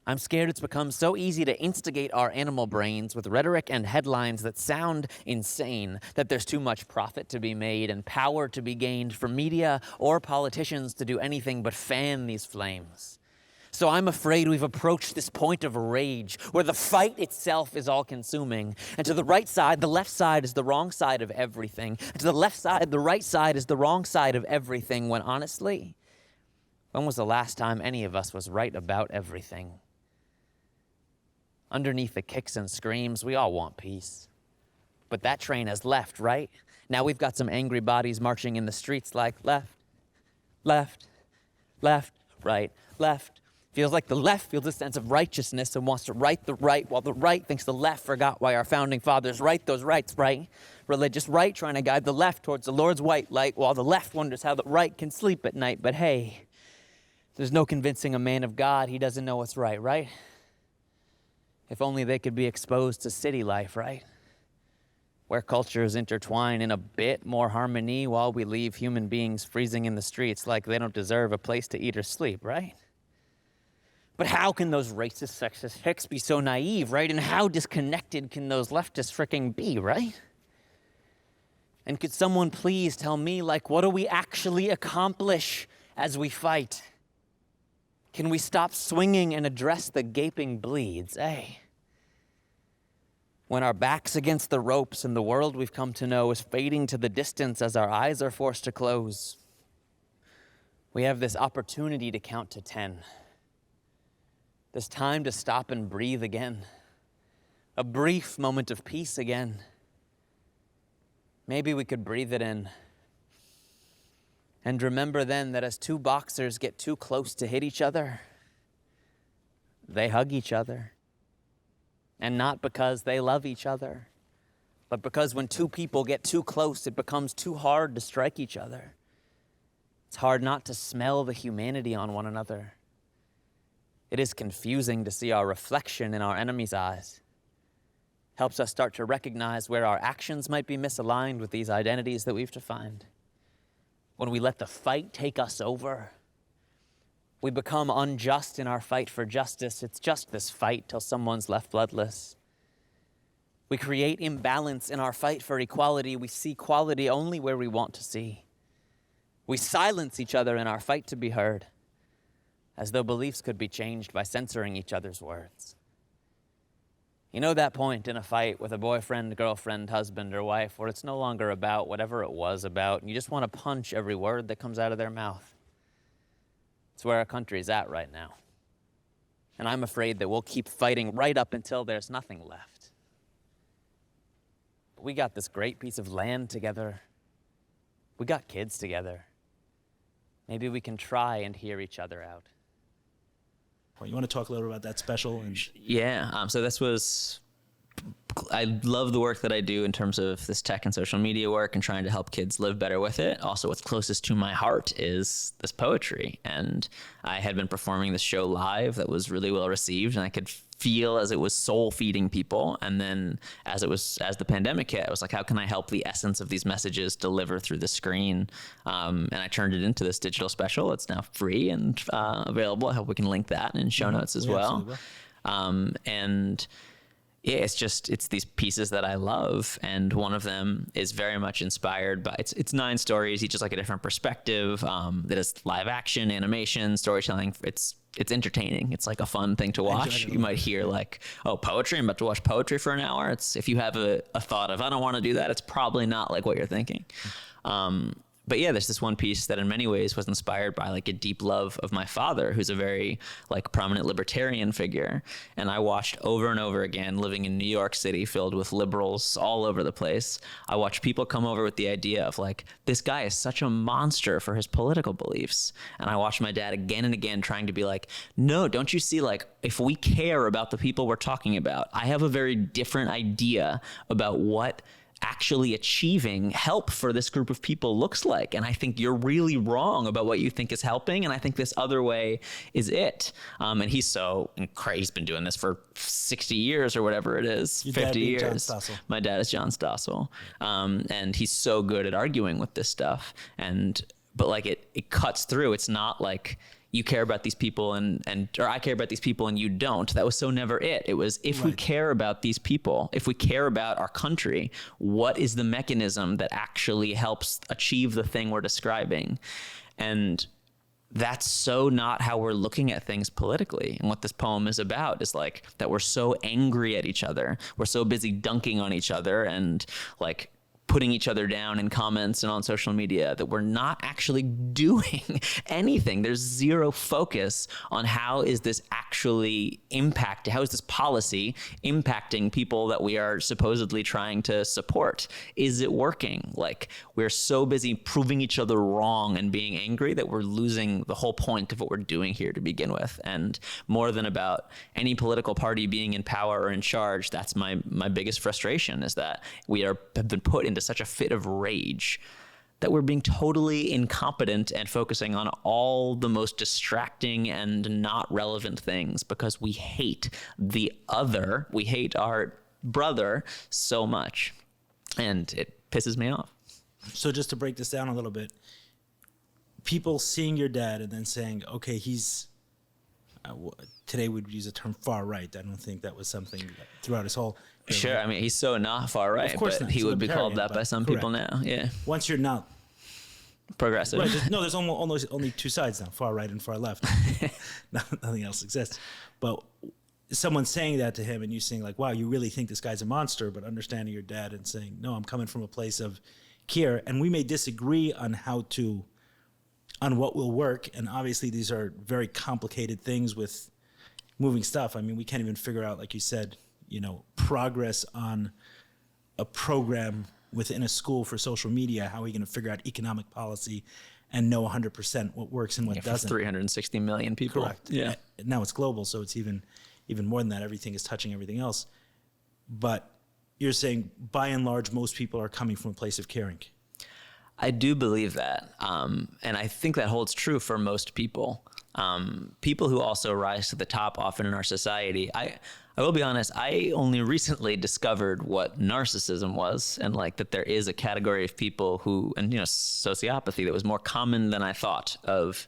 I'm scared it's become so easy to instigate our animal brains with rhetoric and headlines that sound insane, that there's too much profit to be made and power to be gained for media or politicians to do anything but fan these flames. So I'm afraid we've approached this point of rage where the fight itself is all-consuming. And to the right side, the left side is the wrong side of everything. And to the left side, the right side is the wrong side of everything, when honestly, when was the last time any of us was right about everything? Underneath the kicks and screams, we all want peace. But that train has left, right? Now we've got some angry bodies marching in the streets like left, left, left, right, left. Feels like the left feels a sense of righteousness and wants to right the right, while the right thinks the left forgot why our founding fathers right those rights, right? Religious right trying to guide the left towards the Lord's white light, while the left wonders how the right can sleep at night. But hey, there's no convincing a man of God he doesn't know what's right, right? If only they could be exposed to city life, right? Where cultures intertwine in a bit more harmony while we leave human beings freezing in the streets like they don't deserve a place to eat or sleep, right? But how can those racist, sexist hicks be so naive, right? And how disconnected can those leftists fricking be, right? And could someone please tell me, like, what do we actually accomplish as we fight? Can we stop swinging and address the gaping bleeds, eh? When our back's against the ropes and the world we've come to know is fading to the distance as our eyes are forced to close, we have this opportunity to count to 10. This time to stop and breathe again. A brief moment of peace again. Maybe we could breathe it in. And remember then that as two boxers get too close to hit each other, they hug each other. And not because they love each other, but because when two people get too close, it becomes too hard to strike each other. It's hard not to smell the humanity on one another. It is confusing to see our reflection in our enemy's eyes. Helps us start to recognize where our actions might be misaligned with these identities that we've defined. When we let the fight take us over, we become unjust in our fight for justice. It's just this fight till someone's left bloodless. We create imbalance in our fight for equality. We see quality only where we want to see. We silence each other in our fight to be heard, as though beliefs could be changed by censoring each other's words. You know that point in a fight with a boyfriend, girlfriend, husband, or wife where it's no longer about whatever it was about, and you just want to punch every word that comes out of their mouth. It's where our country's at right now. And I'm afraid that we'll keep fighting right up until there's nothing left. But we got this great piece of land together. We got kids together. Maybe we can try and hear each other out. Well, you want to talk a little about that special? And Yeah. So this was, I love the work that I do in terms of this tech and social media work and trying to help kids live better with it. Also, what's closest to my heart is this poetry. And I had been performing this show live that was really well received, and I could feel as it was soul feeding people. And then as the pandemic hit, I was like, how can I help the essence of these messages deliver through the screen? And I turned it into this digital special. It's now free and available. I hope we can link that in show notes as well. And yeah, it's these pieces that I love, and one of them is very much inspired by, it's 9 stories, each is like a different perspective. That is live action, animation, storytelling. It's entertaining. It's like a fun thing to watch. You might hear like, oh, poetry, I'm about to watch poetry for an hour. It's, if you have a thought of, I don't want to do that, it's probably not like what you're thinking. But yeah, there's this one piece that in many ways was inspired by like a deep love of my father, who's a very like prominent libertarian figure. And I watched over and over again, living in New York City filled with liberals all over the place. I watched people come over with the idea of like, this guy is such a monster for his political beliefs. And I watched my dad again and again trying to be like, no, don't you see, like, if we care about the people we're talking about, I have a very different idea about what actually achieving help for this group of people looks like. And I think you're really wrong about what you think is helping. And I think this other way is it. And he's so crazy. He's been doing this for 60 years or whatever it is, Your 50 years. John Stossel. My dad is John Stossel. And he's so good at arguing with this stuff. But like it cuts through. It's not like you care about these people or I care about these people and you don't. That was so never it. It was, if we care about these people, if we care about our country, what is the mechanism that actually helps achieve the thing we're describing? And that's so not how we're looking at things politically. And what this poem is about is like that we're so angry at each other. We're so busy dunking on each other and like putting each other down in comments and on social media that we're not actually doing anything. There's zero focus on how is this actually how is this policy impacting people that we are supposedly trying to support? Is it working? Like, we're so busy proving each other wrong and being angry that we're losing the whole point of what we're doing here to begin with. And more than about any political party being in power or in charge, that's my biggest frustration, is that we have been put into such a fit of rage that we're being totally incompetent and focusing on all the most distracting and not relevant things because we hate the other. We hate our brother so much, and it pisses me off. So just to break this down a little bit, people seeing your dad and then saying, okay, he's, today we'd use the term far right. I don't think that was something throughout his whole... Sure, I mean, he's so not far right, but he would be called that by some people now. Yeah. Once you're not progressive. Right, there's only 2 sides now, far right and far left. Nothing else exists. But someone saying that to him and you saying like, wow, you really think this guy's a monster, but understanding your dad and saying, no, I'm coming from a place of care. And we may disagree on on what will work. And obviously these are very complicated things with moving stuff. I mean, we can't even figure out, like you said, progress on a program within a school for social media. How are we going to figure out economic policy and know 100% what works and what doesn't? 360 million people. Correct. Yeah. Now it's global, so it's even more than that. Everything is touching everything else. But you're saying, by and large, most people are coming from a place of caring. I do believe that. And I think that holds true for most people. People who also rise to the top often in our society. I will be honest, I only recently discovered what narcissism was, and like that there is a category of people who, and sociopathy that was more common than I thought, of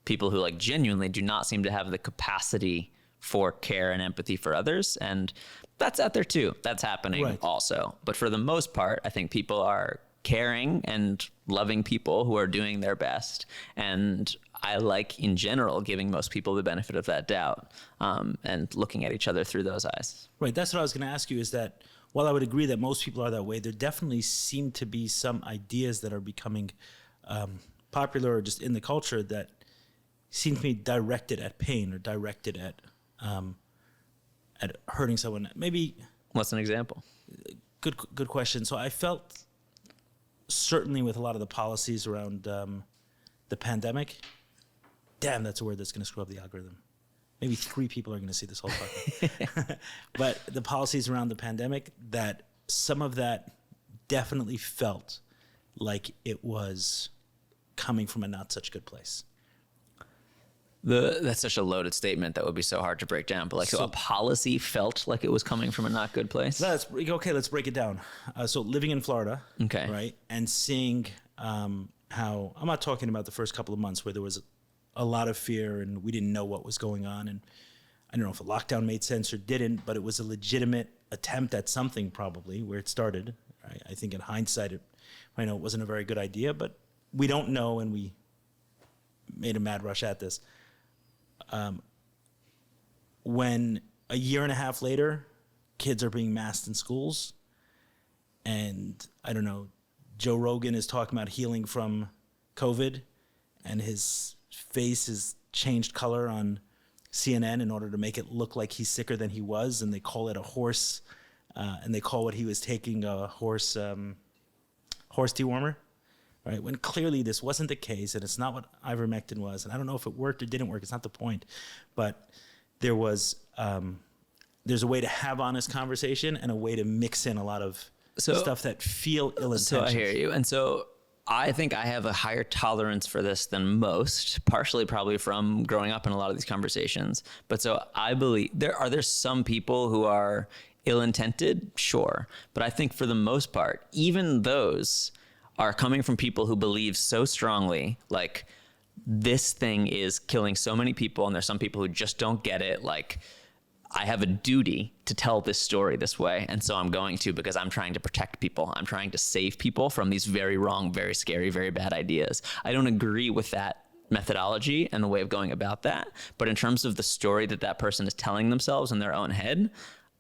people who like genuinely do not seem to have the capacity for care and empathy for others. And that's out there too. That's happening also. But for the most part, I think people are caring and loving people who are doing their best. And I like in general giving most people the benefit of that doubt, and looking at each other through those eyes. Right. That's what I was going to ask you, is that while I would agree that most people are that way, there definitely seem to be some ideas that are becoming popular or just in the culture that seem to be directed at pain or directed at hurting someone. Maybe. What's an example? Good question. So I felt certainly with a lot of the policies around the pandemic. Damn, that's a word that's going to screw up the algorithm. Maybe 3 people are going to see this whole podcast. But the policies around the pandemic, that some of that definitely felt like it was coming from a not such good place. That's such a loaded statement that would be so hard to break down. But like, so a policy felt like it was coming from a not good place? Okay, let's break it down. So living in Florida, okay, right, and seeing how, I'm not talking about the first couple of months where there was a lot of fear and we didn't know what was going on. And I don't know if a lockdown made sense or didn't, but it was a legitimate attempt at something probably where it started. Right? I think in hindsight, I know it wasn't a very good idea, but we don't know, and we made a mad rush at this. When a year and a half later, kids are being masked in schools, and I don't know, Joe Rogan is talking about healing from COVID, and his face has changed color on CNN in order to make it look like he's sicker than he was, and they call it a horse, and they call what he was taking a horse dewormer. Right, when clearly this wasn't the case, and it's not what ivermectin was, and I don't know if it worked or didn't work. It's not the point, but there's a way to have honest conversation and a way to mix in a lot of stuff that feel ill-intentioned. So I hear you, and so I think I have a higher tolerance for this than most, partially probably from growing up in a lot of these conversations. But so I believe there's some people who are ill-intended, sure, but I think for the most part, even those are coming from people who believe so strongly, like, this thing is killing so many people, and there's some people who just don't get it. Like, I have a duty to tell this story this way, and so I'm going to, because I'm trying to protect people. I'm trying to save people from these very wrong, very scary, very bad ideas. I don't agree with that methodology and the way of going about that, but in terms of the story that person is telling themselves in their own head,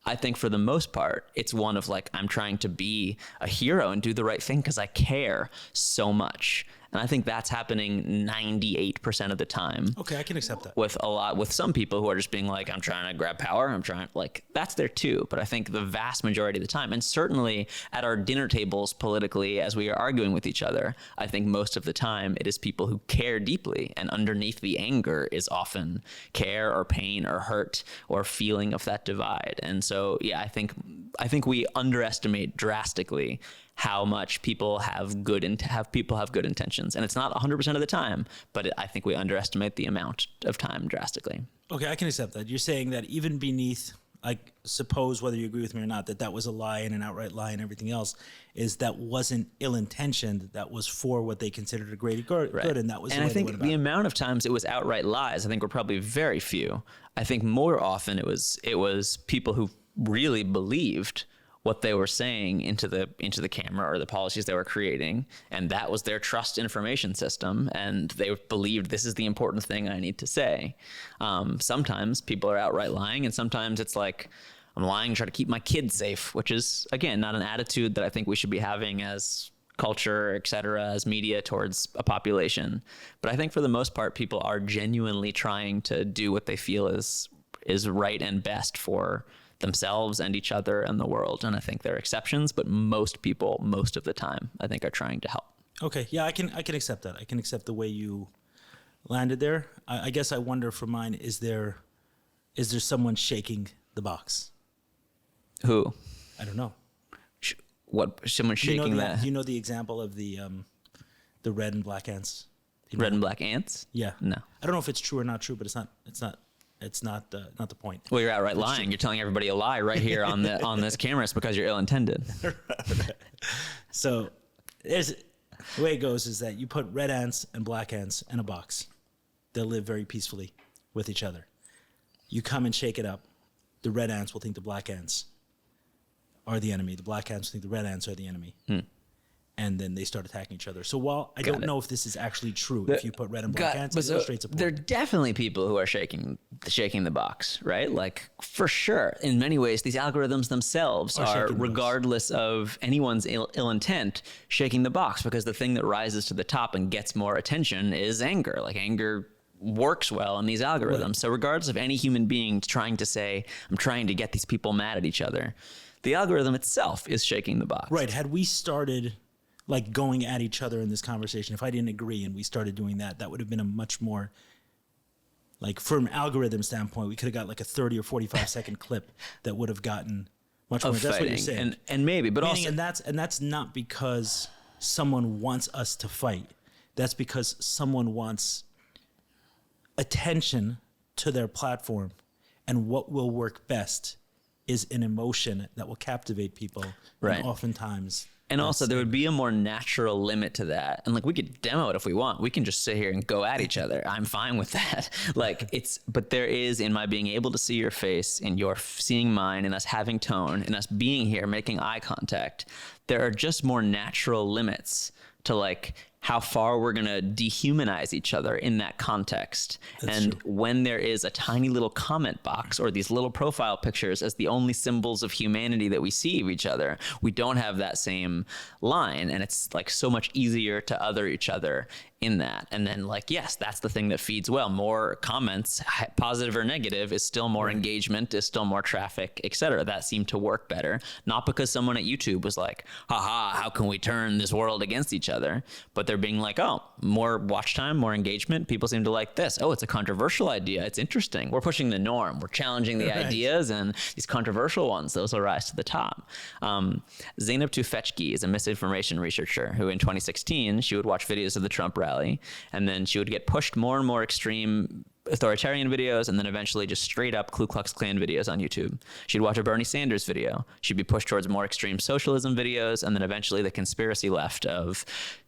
I think for the most part, it's one of like, I'm trying to be a hero and do the right thing because I care so much. And I think that's happening 98% of the time. Okay, I can accept that. With some people who are just being like, I'm trying to grab power. I'm trying, like, that's there too. But I think the vast majority of the time, and certainly at our dinner tables politically, as we are arguing with each other, I think most of the time it is people who care deeply. And underneath the anger is often care or pain or hurt or feeling of that divide. And so, yeah, I think we underestimate drastically how much people have good intentions. And it's not 100% of the time, but I think we underestimate the amount of time drastically. Okay, I can accept that. You're saying that even beneath, I suppose, whether you agree with me or not, that was a lie and an outright lie and everything else, is that wasn't ill-intentioned, that was for what they considered a greater good, right. And that was. And I think the amount of times it was outright lies, I think were probably very few. I think more often it was people who really believed what they were saying into the camera or the policies they were creating, and that was their trust information system, and they believed this is the important thing I need to say. Sometimes people are outright lying, and sometimes it's like, I'm lying to try to keep my kids safe, which is, again, not an attitude that I think we should be having as culture, et cetera, as media towards a population. But I think for the most part, people are genuinely trying to do what they feel is right and best for themselves and each other and the world. And I think there are exceptions, but most people, most of the time, I think are trying to help. Okay. Yeah, I can accept that. I can accept the way you landed there. I guess I wonder for mine, is there someone shaking the box? Who? I don't know. What? Someone shaking that? Do you know the example of the red and black ants? Red and black ants? Yeah. No. I don't know if it's true or not true, but it's not the point. Well, you're outright lying. You're telling everybody a lie right here on this camera. It's because you're ill-intended. So the way it goes is that you put red ants and black ants in a box. They'll live very peacefully with each other. You come and shake it up. The red ants will think the black ants are the enemy. The black ants will think the red ants are the enemy. And and then they start attacking each other. So while I don't know if this is actually true, if you put red and black ants, it illustrates a point. There are definitely people who are shaking the box, right? Like, for sure. In many ways, these algorithms themselves are, regardless of anyone's ill intent, shaking the box, because the thing that rises to the top and gets more attention is anger. Like, anger works well in these algorithms. Right. So regardless of any human being trying to say, I'm trying to get these people mad at each other, the algorithm itself is shaking the box. Right. Had we started like going at each other in this conversation, if I didn't agree and we started doing that, that would have been a much more, like, from an algorithm standpoint, we could have got like a 30 or 45 second clip that would have gotten much more. That's what you're saying. And maybe, but meaning, also, and that's not because someone wants us to fight. That's because someone wants attention to their platform, and what will work best is an emotion that will captivate people. Right. And oftentimes. And also, there would be a more natural limit to that. And like, we could demo it if we want. We can just sit here and go at each other. I'm fine with that. Like, but there is, in my being able to see your face, in your seeing mine, in us having tone, in us being here, making eye contact, there are just more natural limits to like how far we're going to dehumanize each other in that context. That's true. When there is a tiny little comment box or these little profile pictures as the only symbols of humanity that we see of each other, we don't have that same line. And it's like so much easier to other each other in that. And then like, yes, that's the thing that feeds well. More comments, positive or negative, is still more engagement, is still more traffic, etc. That seemed to work better. Not because someone at YouTube was like, haha, how can we turn this world against each other? But they're being like, oh, more watch time, more engagement. People seem to like this. Oh, it's a controversial idea. It's interesting. We're pushing the norm. We're challenging the ideas, and these controversial ones, those will rise to the top. Zeynep Tufekci is a misinformation researcher who in 2016, she would watch videos of the Trump rally, and then she would get pushed more and more extreme authoritarian videos, and then eventually just straight up Ku Klux Klan videos on YouTube. She'd watch a Bernie Sanders video. She'd be pushed towards more extreme socialism videos, and then eventually the conspiracy left of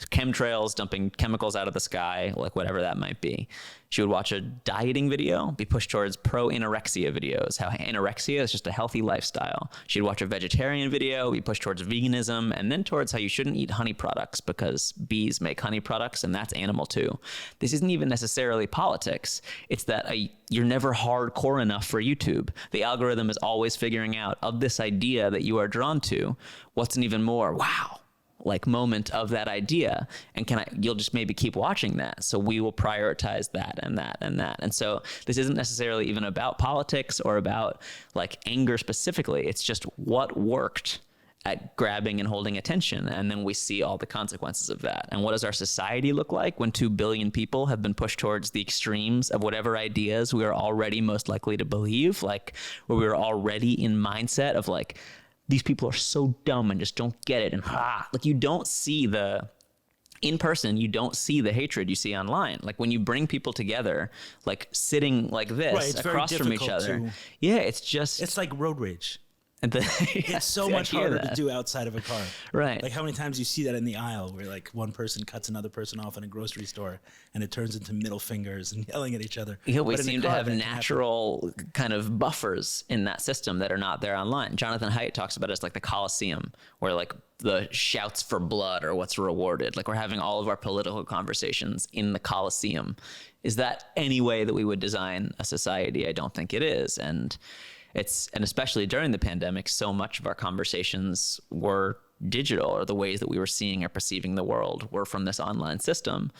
chemtrails dumping chemicals out of the sky, like whatever that might be. She would watch a dieting video, be pushed towards pro-anorexia videos, how anorexia is just a healthy lifestyle. She'd watch a vegetarian video, be pushed towards veganism, and then towards how you shouldn't eat honey products because bees make honey products, and that's animal too. This isn't even necessarily politics. It's that you're never hardcore enough for YouTube. The algorithm is always figuring out, of this idea that you are drawn to, what's an even more, wow, like moment of that idea, and you'll just maybe keep watching that. So we will prioritize that and that and that. And so this isn't necessarily even about politics or about like anger specifically. It's just what worked at grabbing and holding attention. And then we see all the consequences of that. And what does our society look like when 2 billion people have been pushed towards the extremes of whatever ideas we are already most likely to believe, like where we are already in mindset of like, these people are so dumb and just don't get it. And like, you don't see in person, you don't see the hatred you see online. Like when you bring people together, like sitting like this across from each other. It's like road rage. And it's so much harder to do outside of a car. Right. Like how many times you see that in the aisle where like one person cuts another person off in a grocery store and it turns into middle fingers and yelling at each other. Yeah, we seem to have natural kind of buffers in that system that are not there online. Jonathan Haidt talks about it as like the Colosseum, where like the shouts for blood are what's rewarded. Like we're having all of our political conversations in the Colosseum. Is that any way that we would design a society? I don't think it is. And especially during the pandemic, so much of our conversations were digital, or the ways that we were seeing or perceiving the world were from this online system.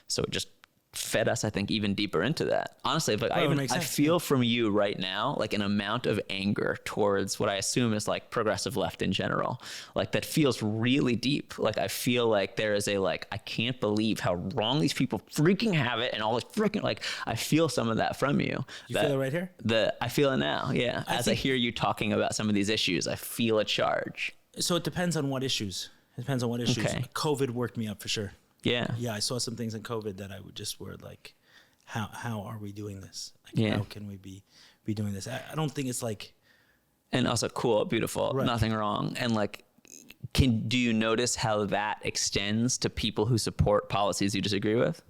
So it just fed us, I think, even deeper into that. Honestly, like I feel from you right now, like an amount of anger towards what I assume is like progressive left in general. Like that feels really deep. Like I feel like there is I can't believe how wrong these people freaking have it, and all this freaking, like, I feel some of that from you. You feel it right here? I feel it now. Yeah. As I hear you talking about some of these issues, I feel a charge. So it depends on what issues. Okay. COVID worked me up for sure. Yeah. Yeah, I saw some things in COVID that I would just were like, how are we doing this? Like, how can we be doing this? I don't think it's like. And also cool, beautiful, nothing wrong. And like, do you notice how that extends to people who support policies you disagree with?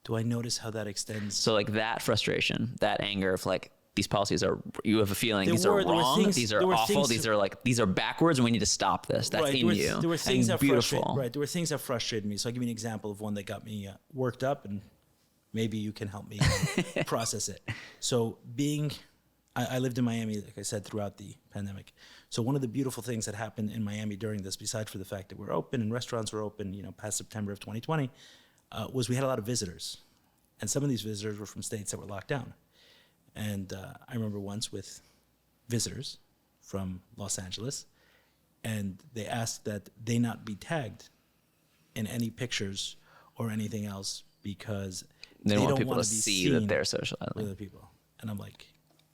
Do I notice how that extends? So like that frustration, that anger of like, these policies are, you have a feeling There these are were wrong, things- these there are were awful, things- these are backwards, and we need to stop this. That's in you. There were things and that beautiful. There were things that frustrated me. So I'll give you an example of one that got me worked up, and maybe you can help me process it. So I lived in Miami, like I said, throughout the pandemic. So one of the beautiful things that happened in Miami during this, besides for the fact that we're open and restaurants were open, past September of 2020, was we had a lot of visitors. And some of these visitors were from states that were locked down. And I remember once with visitors from Los Angeles, and they asked that they not be tagged in any pictures or anything else because They don't want don't people wanna to be see that seen they're with socializing. other people. And I'm like,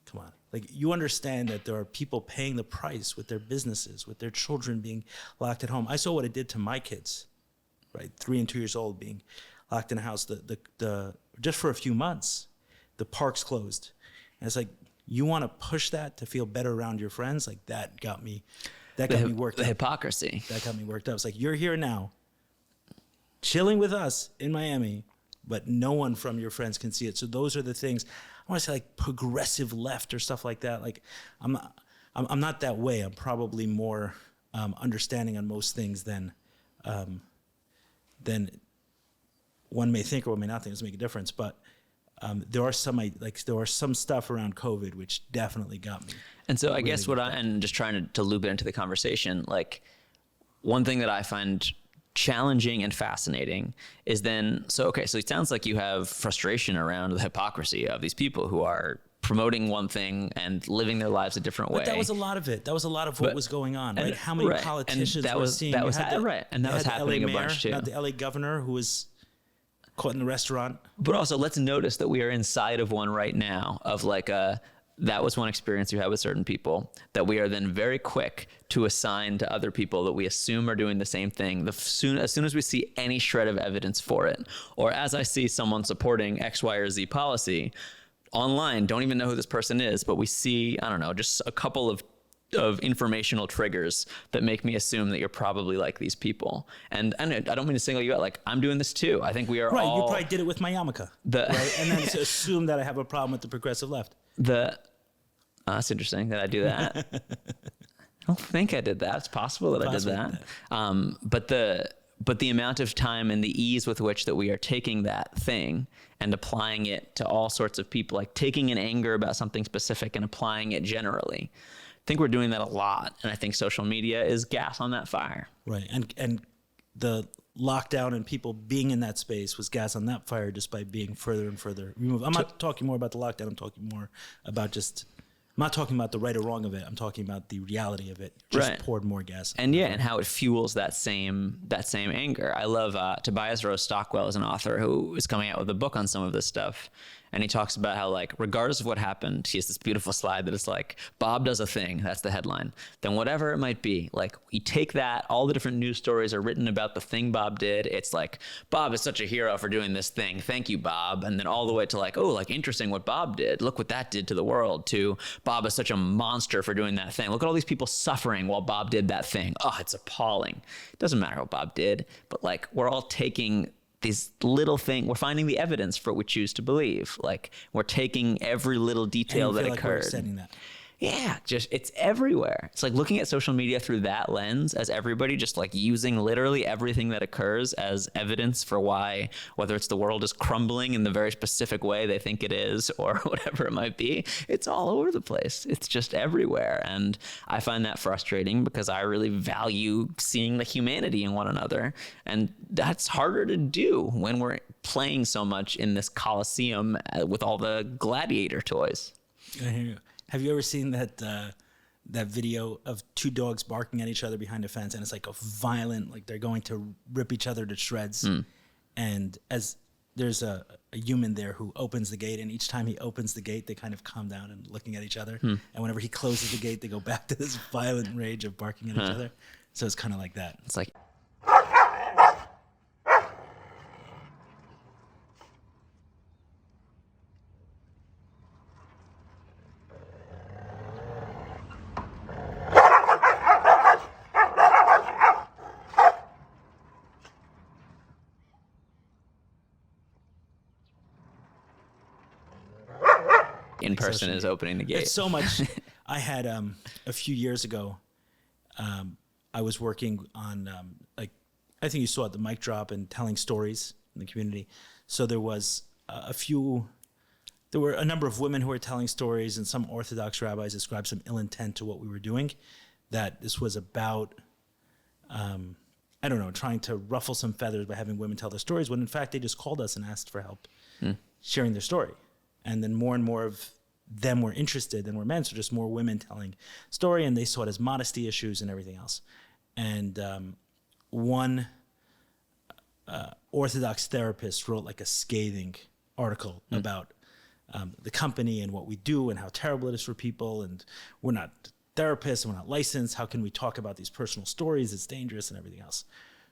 come on. Like, you understand that there are people paying the price with their businesses, with their children being locked at home. I saw what it did to my kids, right? 3 and 2 years old being locked in a house. The just for a few months, the parks closed. And it's like, you want to push that to feel better around your friends? Like, that got me worked The up. hypocrisy. That got me worked up. It's like, you're here now, chilling with us in Miami, but no one from your friends can see it. So those are the things, I want to say, like progressive left or stuff like that. Like, I'm not that way. I'm probably more understanding on most things than one may think or one may not think. It doesn't make a difference. But there are some stuff around COVID which definitely got me. And so I really guess and just trying to loop it into the conversation, like one thing that I find challenging and fascinating is so it sounds like you have frustration around the hypocrisy of these people who are promoting one thing and living their lives a different way. But that was a lot of it. That was a lot of what was going on, right? How many politicians that were was seeing? that was right, and that was the LA happening a mayor, bunch too. Not the LA governor who was caught in the restaurant. But also, let's notice that we are inside of one right now of like that was one experience you had with certain people that we are then very quick to assign to other people that we assume are doing the same thing. As soon as we see any shred of evidence for it, or as I see someone supporting X, Y, or Z policy online, don't even know who this person is, but we see, I don't know, just a couple of informational triggers that make me assume that you're probably like these people. And I don't mean to single you out. Like, I'm doing this too. I think we are all... Right, you probably did it with my yarmulke, right? And then assume that I have a problem with the progressive left. That's interesting that I do that. I don't think I did that. It's possible that I did that. But the amount of time and the ease with which that we are taking that thing and applying it to all sorts of people, like taking an anger about something specific and applying it generally. I think we're doing that a lot. And I think social media is gas on that fire. Right. And the lockdown and people being in that space was gas on that fire just by being further and further removed. I'm not talking more about the lockdown. I'm talking more about I'm not talking about the right or wrong of it. I'm talking about the reality of it. Just poured more gas. And and how it fuels that same anger. I love Tobias Rose Stockwell is an author who is coming out with a book on some of this stuff. And he talks about how, like, regardless of what happened, he has this beautiful slide that is like, Bob does a thing. That's the headline. Then whatever it might be, like, you take that, all the different news stories are written about the thing Bob did. It's like, Bob is such a hero for doing this thing. Thank you, Bob. And then all the way to like, oh, like, interesting what Bob did. Look what that did to the world. To Bob is such a monster for doing that thing. Look at all these people suffering while Bob did that thing. Oh, it's appalling. It doesn't matter what Bob did, but like, we're all taking these little things, we're finding the evidence for what we choose to believe. Like, we're taking every little detail that occurred. We're extending that. Yeah, just it's everywhere. It's like looking at social media through that lens as everybody just like using literally everything that occurs as evidence for why, whether it's the world is crumbling in the very specific way they think it is or whatever it might be, it's all over the place. It's just everywhere. And I find that frustrating because I really value seeing the humanity in one another. And that's harder to do when we're playing so much in this coliseum with all the gladiator toys. I hear you. Have you ever seen that video of two dogs barking at each other behind a fence, and it's like a violent, like they're going to rip each other to shreds, and as there's a human there who opens the gate, and each time he opens the gate, they kind of calm down and looking at each other, and whenever he closes the gate, they go back to this violent rage of barking at each other. So it's kind of like that. It's like, in like person social is media. opening the gate. It's so much. I had a few years ago, I was working on like, I think you saw it, the mic drop and telling stories in the community. So there was there were a number of women who were telling stories, and some Orthodox rabbis ascribed some ill intent to what we were doing, that this was about, I don't know, trying to ruffle some feathers by having women tell their stories, when in fact they just called us and asked for help sharing their story. And then more and more of them were interested than were men, so just more women telling story, and they saw it as modesty issues and everything else. And one Orthodox therapist wrote like a scathing article about the company and what we do and how terrible it is for people, and we're not therapists and we're not licensed. How can we talk about these personal stories? It's dangerous and everything else.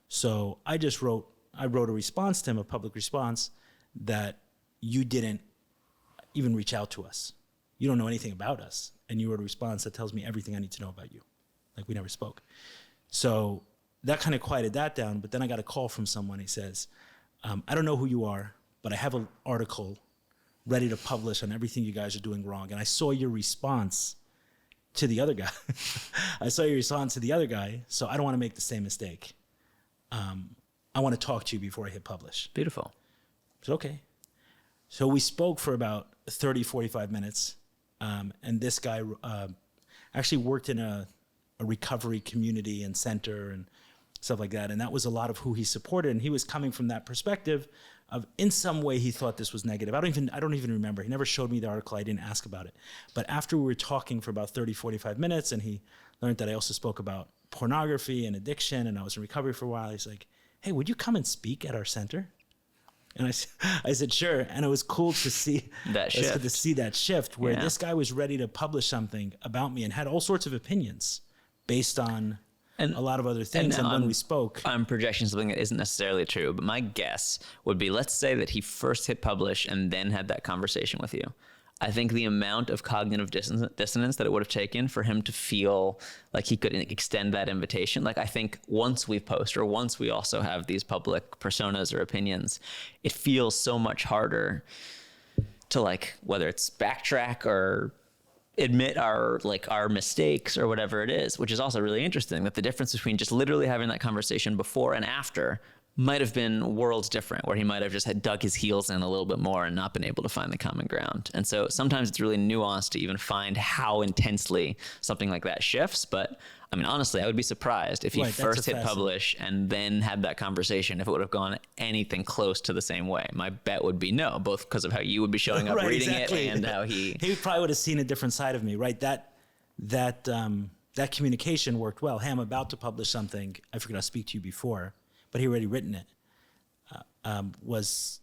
So I wrote a response to him, a public response, that you didn't even reach out to us. You don't know anything about us. And you wrote a response that tells me everything I need to know about you. Like, we never spoke. So that kind of quieted that down. But then I got a call from someone. He says, I don't know who you are, but I have an article ready to publish on everything you guys are doing wrong. And I saw your response to the other guy. I saw your response to the other guy, so I don't want to make the same mistake. I want to talk to you before I hit publish. Beautiful. I said, okay. So we spoke for about 30, 45 minutes. And this guy actually worked in a recovery community and center and stuff like that. And that was a lot of who he supported. And he was coming from that perspective of, in some way, he thought this was negative. I don't even remember. He never showed me the article. I didn't ask about it. But after we were talking for about 30, 45 minutes, and he learned that I also spoke about pornography and addiction, and I was in recovery for a while, he's like, hey, would you come and speak at our center? And I said, sure. And it was cool to see that shift. To see that shift where this guy was ready to publish something about me and had all sorts of opinions based on a lot of other things. And when we spoke, I'm projecting something that isn't necessarily true, but my guess would be, let's say that he first hit publish and then had that conversation with you. I think the amount of cognitive dissonance that it would have taken for him to feel like he could extend that invitation. Like, I think once we post, or once we also have these public personas or opinions, it feels so much harder to, like, whether it's backtrack or admit our mistakes or whatever it is, which is also really interesting, that the difference between just literally having that conversation before and after might have been worlds different, where he might have just had dug his heels in a little bit more and not been able to find the common ground. And so sometimes it's really nuanced to even find how intensely something like that shifts. But I mean, honestly, I would be surprised if he first hit publish and then had that conversation, if it would have gone anything close to the same way. My bet would be no, both because of how you would be showing up reading it and how he probably would have seen a different side of me, right? That communication worked well. Hey, I'm about to publish something. I figured I'll speak to you before, but he already written it. Was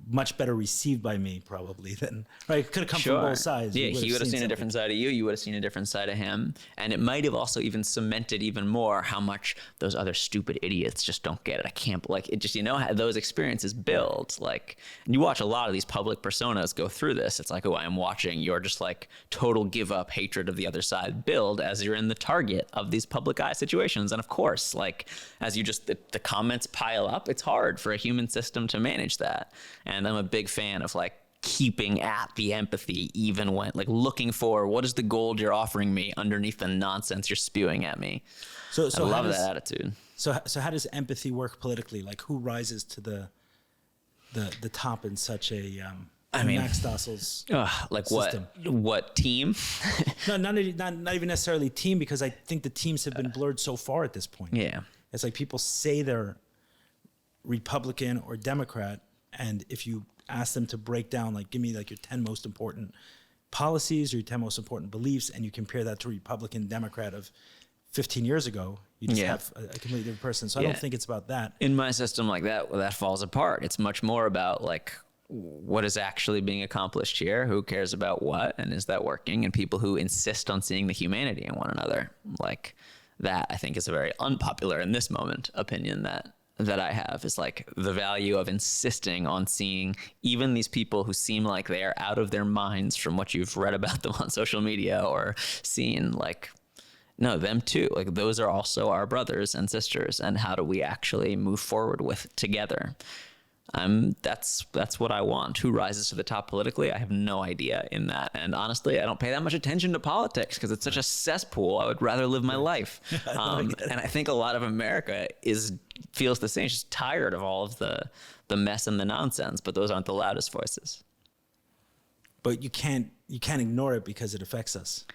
much better received by me probably than, right? It could have come from both sides. Yeah, he would have seen a different side of you. You would have seen a different side of him. And it might have also even cemented even more how much those other stupid idiots just don't get it. I can't, like, it just, you know, how those experiences build. Like, and you watch a lot of these public personas go through this. It's like, oh, I'm watching your just like total give up hatred of the other side build as you're in the target of these public eye situations. And of course, like, as you just, the comments pile up, it's hard for a human system to manage that. And I'm a big fan of, like, keeping at the empathy, even when, like, looking for what is the gold you're offering me underneath the nonsense you're spewing at me. So I love that attitude. So how does empathy work politically? Like, who rises to the top in such a I mean, Max Stossel's like system? What team? No, not even necessarily team, because I think the teams have been blurred so far at this point. Yeah, it's like people say they're Republican or Democrat, and if you ask them to break down, like, give me like your 10 most important policies or your 10 most important beliefs, and you compare that to Republican, Democrat of 15 years ago, you just have a completely different person. So I don't think it's about that. In my system like that, well, that falls apart. It's much more about, like, what is actually being accomplished here? Who cares about what? And is that working? And people who insist on seeing the humanity in one another. Like, that, I think, is a very unpopular in this moment opinion that I have, is like the value of insisting on seeing even these people who seem like they are out of their minds from what you've read about them on social media or seen, like, no, them too. Like, those are also our brothers and sisters. And how do we actually move forward with together? That's what I want. Who rises to the top politically? I have no idea in that. And honestly, I don't pay that much attention to politics because it's such a cesspool. I would rather live my life. And I think a lot of America feels the same. It's just tired of all of the mess and the nonsense, but those aren't the loudest voices. But you can't ignore it because it affects us.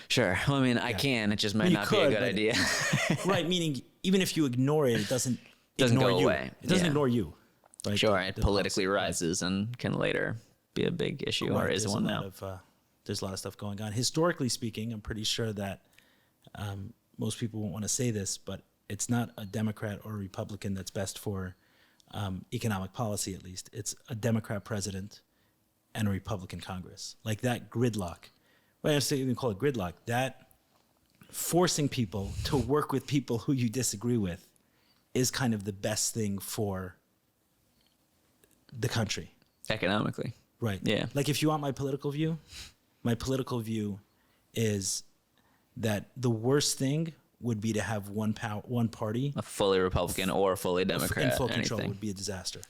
Sure. Well, I mean, I can. It just might not be a good idea. Right. Meaning, even if you ignore it, it doesn't go you. away. It doesn't ignore you. Right? Sure. It politically rises and can later be a big issue, or is one now. There's a lot of stuff going on. Historically speaking, I'm pretty sure that most people won't want to say this, but it's not a Democrat or a Republican that's best for economic policy, at least. It's a Democrat president and a Republican Congress. Like that gridlock. Well, I don't even call it gridlock. That forcing people to work with people who you disagree with is kind of the best thing for the country. Economically. Right. Yeah. Like if you want my political view is that the worst thing would be to have one party. A fully Republican or fully Democrat. In full control anything. would be a disaster.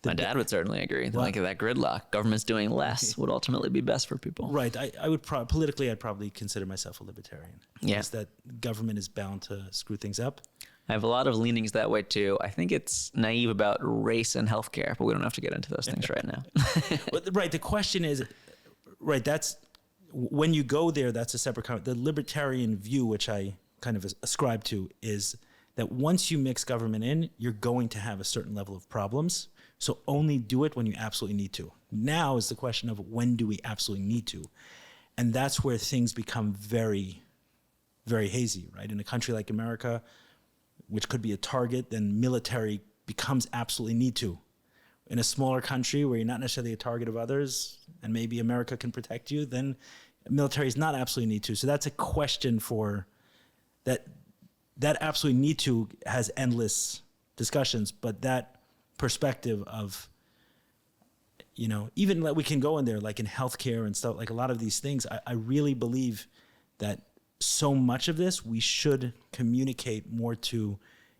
My dad would certainly agree. Like that gridlock, government's doing less would ultimately be best for people. Right. I would politically, I'd probably consider myself a libertarian. Yeah. Because that government is bound to screw things up. I have a lot of leanings that way too. I think it's naive about race and healthcare, but we don't have to get into those things right now. Right. The question is, right, that's when you go there, that's a separate the libertarian view, which I kind of ascribe to, is that once you mix government in, you're going to have a certain level of problems. So only do it when you absolutely need to. Now is the question of when do we absolutely need to? And that's where things become very, very hazy, right? In a country like America, which could be a target, then military becomes absolutely need to. In a smaller country where you're not necessarily a target of others, and maybe America can protect you, then military is not absolutely need to. So that's a question for that absolutely need to has endless discussions, but that perspective of, even like we can go in there, like in healthcare and stuff, like a lot of these things, I really believe that so much of this, we should communicate more to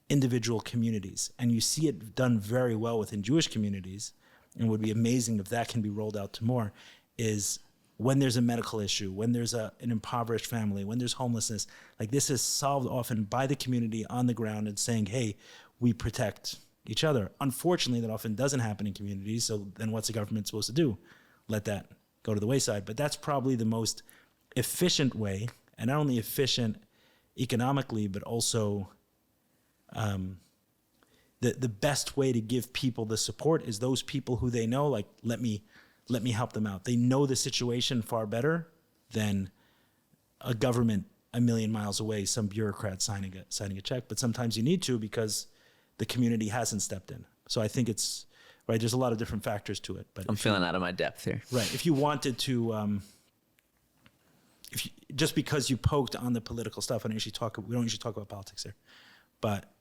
individual communities. And you see it done very well within Jewish communities, and would be amazing if that can be rolled out to more, is when there's a medical issue, when there's an impoverished family, when there's homelessness, like this is solved often by the community on the ground and saying, hey, we protect each other. Unfortunately, that often doesn't happen in communities. So then what's the government supposed to do? Let that go to the wayside. But that's probably the most efficient way, and not only efficient economically, but also the best way to give people the support is those people who they know, like, let me help them out. They know the situation far better than a government a million miles away, some bureaucrat signing a check. But sometimes you need to because the community hasn't stepped in. So I think it's, right, there's a lot of different factors to it. But I'm feeling out of my depth here. Right. If you wanted to, just because you poked on the political stuff, we don't usually talk about politics here, but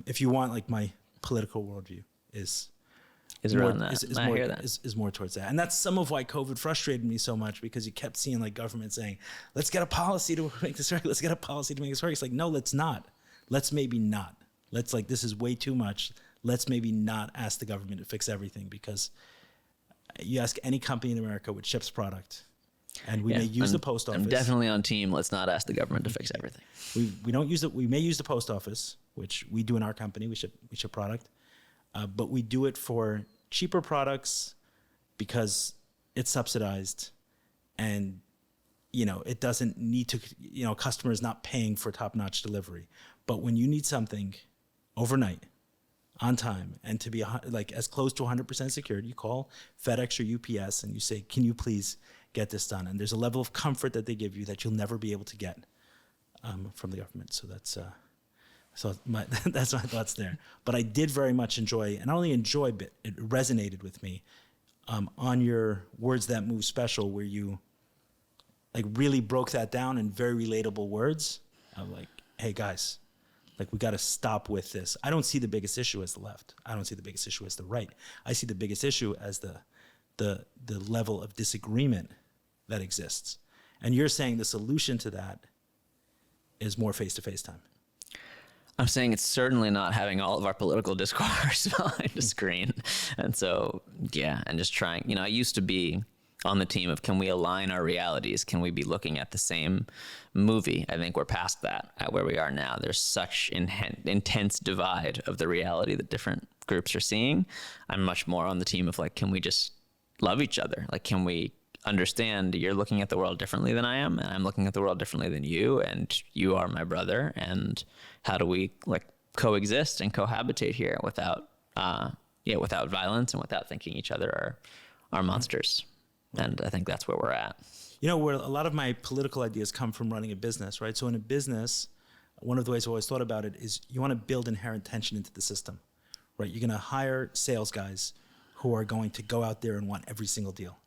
if you want, like, my political worldview is around that. Is more towards that. And that's some of why COVID frustrated me so much, because you kept seeing like government saying, let's get a policy to make this work. Let's get a policy to make this work. It's like, no, let's not. Let's maybe not. Let's, like, this is way too much. Let's maybe not ask the government to fix everything, because you ask any company in America which ships product, and we may use the post office. I'm definitely on team. Let's not ask the government to fix everything. We don't use it. We may use the post office, which we do in our company. We ship product, but we do it for cheaper products because it's subsidized, and it doesn't need to. Customer is not paying for top-notch delivery. But when you need something overnight, on time, and to be like as close to 100% secured, you call FedEx or UPS and you say, can you please get this done? And there's a level of comfort that they give you that you'll never be able to get from the government. So that's that's my thoughts there. But I did very much enjoy, and not only enjoy, but it resonated with me on your Words That Move special, where you like really broke that down in very relatable words. I'm like, hey guys, like, we got to stop with this. I don't see the biggest issue as the left. I don't see the biggest issue as the right. I see the biggest issue as the level of disagreement that exists. And you're saying the solution to that is more face-to-face time. I'm saying it's certainly not having all of our political discourse behind a screen. And so, yeah, and just trying, I used to be on the team of, can we align our realities? Can we be looking at the same movie? I think we're past that at where we are now. There's such intense divide of the reality that different groups are seeing. I'm much more on the team of like, can we just love each other? Like, can we understand you're looking at the world differently than I am, and I'm looking at the world differently than you, and you are my brother, and how do we like coexist and cohabitate here without violence and without thinking each other are monsters. And I think that's where we're at. Where a lot of my political ideas come from running a business, right? So in a business, one of the ways I've always thought about it is you want to build inherent tension into the system, right? You're going to hire sales guys who are going to go out there and want every single deal.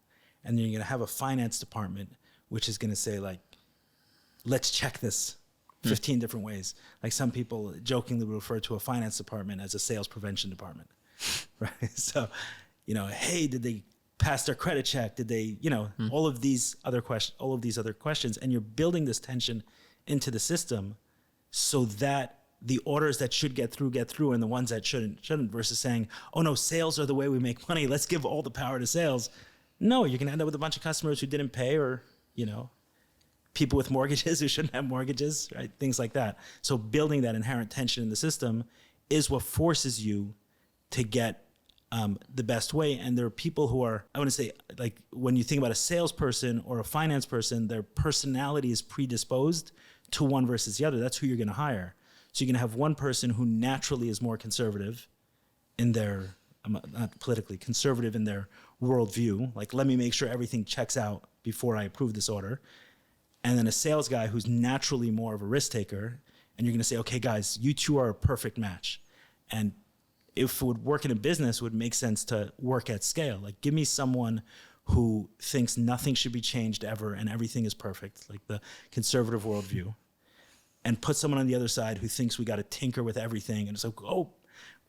And then you're going to have a finance department, which is going to say, like, let's check this 15 different ways. Like some people jokingly refer to a finance department as a sales prevention department, right? So, hey, did they pass their credit check? Did they, all of these other questions, and you're building this tension into the system so that the orders that should get through, and the ones that shouldn't, versus saying, oh no, sales are the way we make money. Let's give all the power to sales. No, you're going to end up with a bunch of customers who didn't pay, or, people with mortgages who shouldn't have mortgages, right? Things like that. So building that inherent tension in the system is what forces you to get the best way. And there are people who are, I want to say, like when you think about a salesperson or a finance person, their personality is predisposed to one versus the other. That's who you're going to hire. So you're going to have one person who naturally is more conservative in their, not politically, conservative in their worldview. Like, let me make sure everything checks out before I approve this order. And then a sales guy who's naturally more of a risk taker. And you're going to say, okay, guys, you two are a perfect match. And if it would work in a business, it would make sense to work at scale. Like, give me someone who thinks nothing should be changed ever and everything is perfect, like the conservative worldview, and put someone on the other side who thinks we got to tinker with everything. And it's like, oh,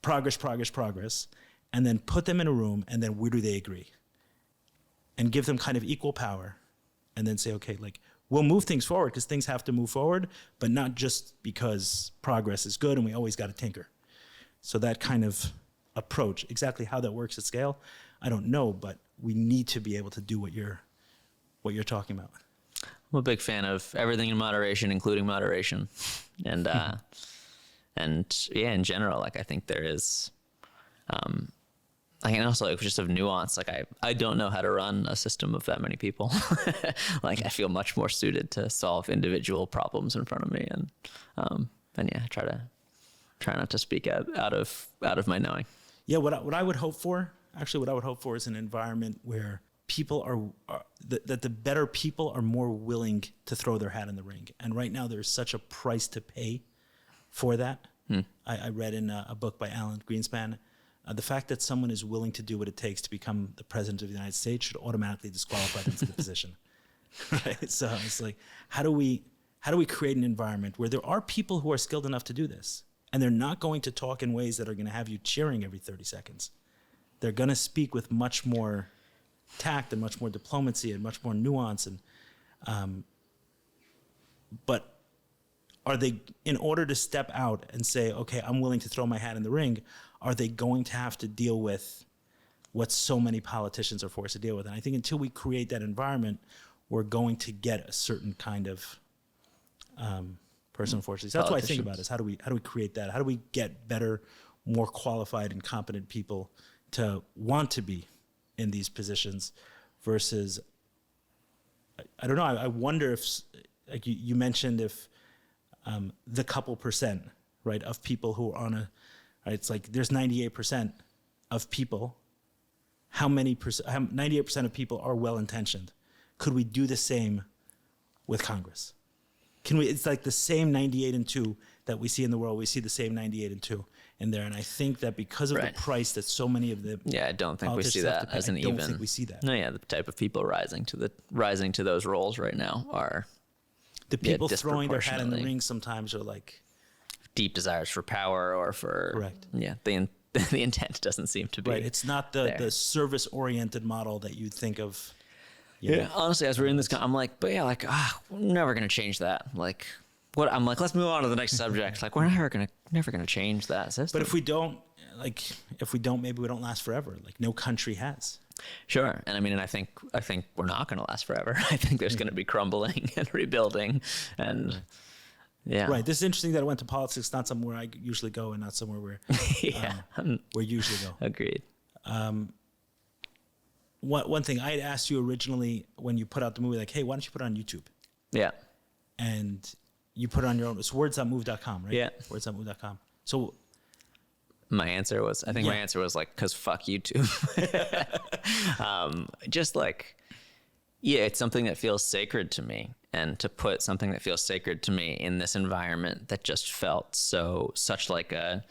progress. And then put them in a room, and then where do they agree? And give them kind of equal power, and then say, okay, like, we'll move things forward because things have to move forward, but not just because progress is good and we always got to tinker. So that kind of approach, exactly how that works at scale, I don't know, but we need to be able to do what you're talking about. I'm a big fan of everything in moderation, including moderation. And, and yeah, in general, like, I think there is, I can also, like, just of nuance, like I don't know how to run a system of that many people. Like, I feel much more suited to solve individual problems in front of me. And yeah, try not to speak out of my knowing. Yeah. What I would hope for is an environment where people that the better people are more willing to throw their hat in the ring. And right now there's such a price to pay for that. I read in a book by Alan Greenspan, the fact that someone is willing to do what it takes to become the president of the United States should automatically disqualify them for the position. Right? So it's like, how do we create an environment where there are people who are skilled enough to do this, and they're not going to talk in ways that are going to have you cheering every 30 seconds. They're going to speak with much more tact and much more diplomacy and much more nuance. And but are they, in order to step out and say, okay, I'm willing to throw my hat in the ring, are they going to have to deal with what so many politicians are forced to deal with? And I think until we create that environment, we're going to get a certain kind of person, unfortunately. So that's what I think about is how do we create that? How do we get better, more qualified and competent people to want to be in these positions versus, I don't know, I wonder if, like you mentioned, if the couple percent, right, of people who are on a, right, it's like there's 98% of people. How many percent? 98% of people are well-intentioned. Could we do the same with Congress? Can we? It's like the same 98 and 2 that we see in the world. We see the same 98 and 2 in there, and I think that because of the price that so many of the I don't think we see that as an even. I don't think we see that. No, yeah, the type of people rising to those roles right now are the people throwing their hat in the ring. Sometimes are like deep desires for power or for correct. Yeah, the intent doesn't seem to be right. It's not the service oriented model that you'd think of. Yeah, honestly, as we're in this, I'm like, but yeah, like, we're never gonna change that. Like, what I'm like, let's move on to the next subject. Like, we're never gonna change that system. But if we don't, maybe we don't last forever. Like no country has. Sure. And I mean, and I think we're not going to last forever. I think there's going to be crumbling and rebuilding, and yeah. Right. This is interesting that it went to politics, not somewhere where I usually go and not somewhere where we usually go. Agreed. One thing I had asked you originally when you put out the movie, like, hey, why don't you put it on YouTube? Yeah. And you put it on your own. It's words.move.com, right? Yeah. Words.move.com. So my answer was like, cause fuck YouTube. Just like, yeah, it's something that feels sacred to me, and to put something that feels sacred to me in this environment that just felt such like a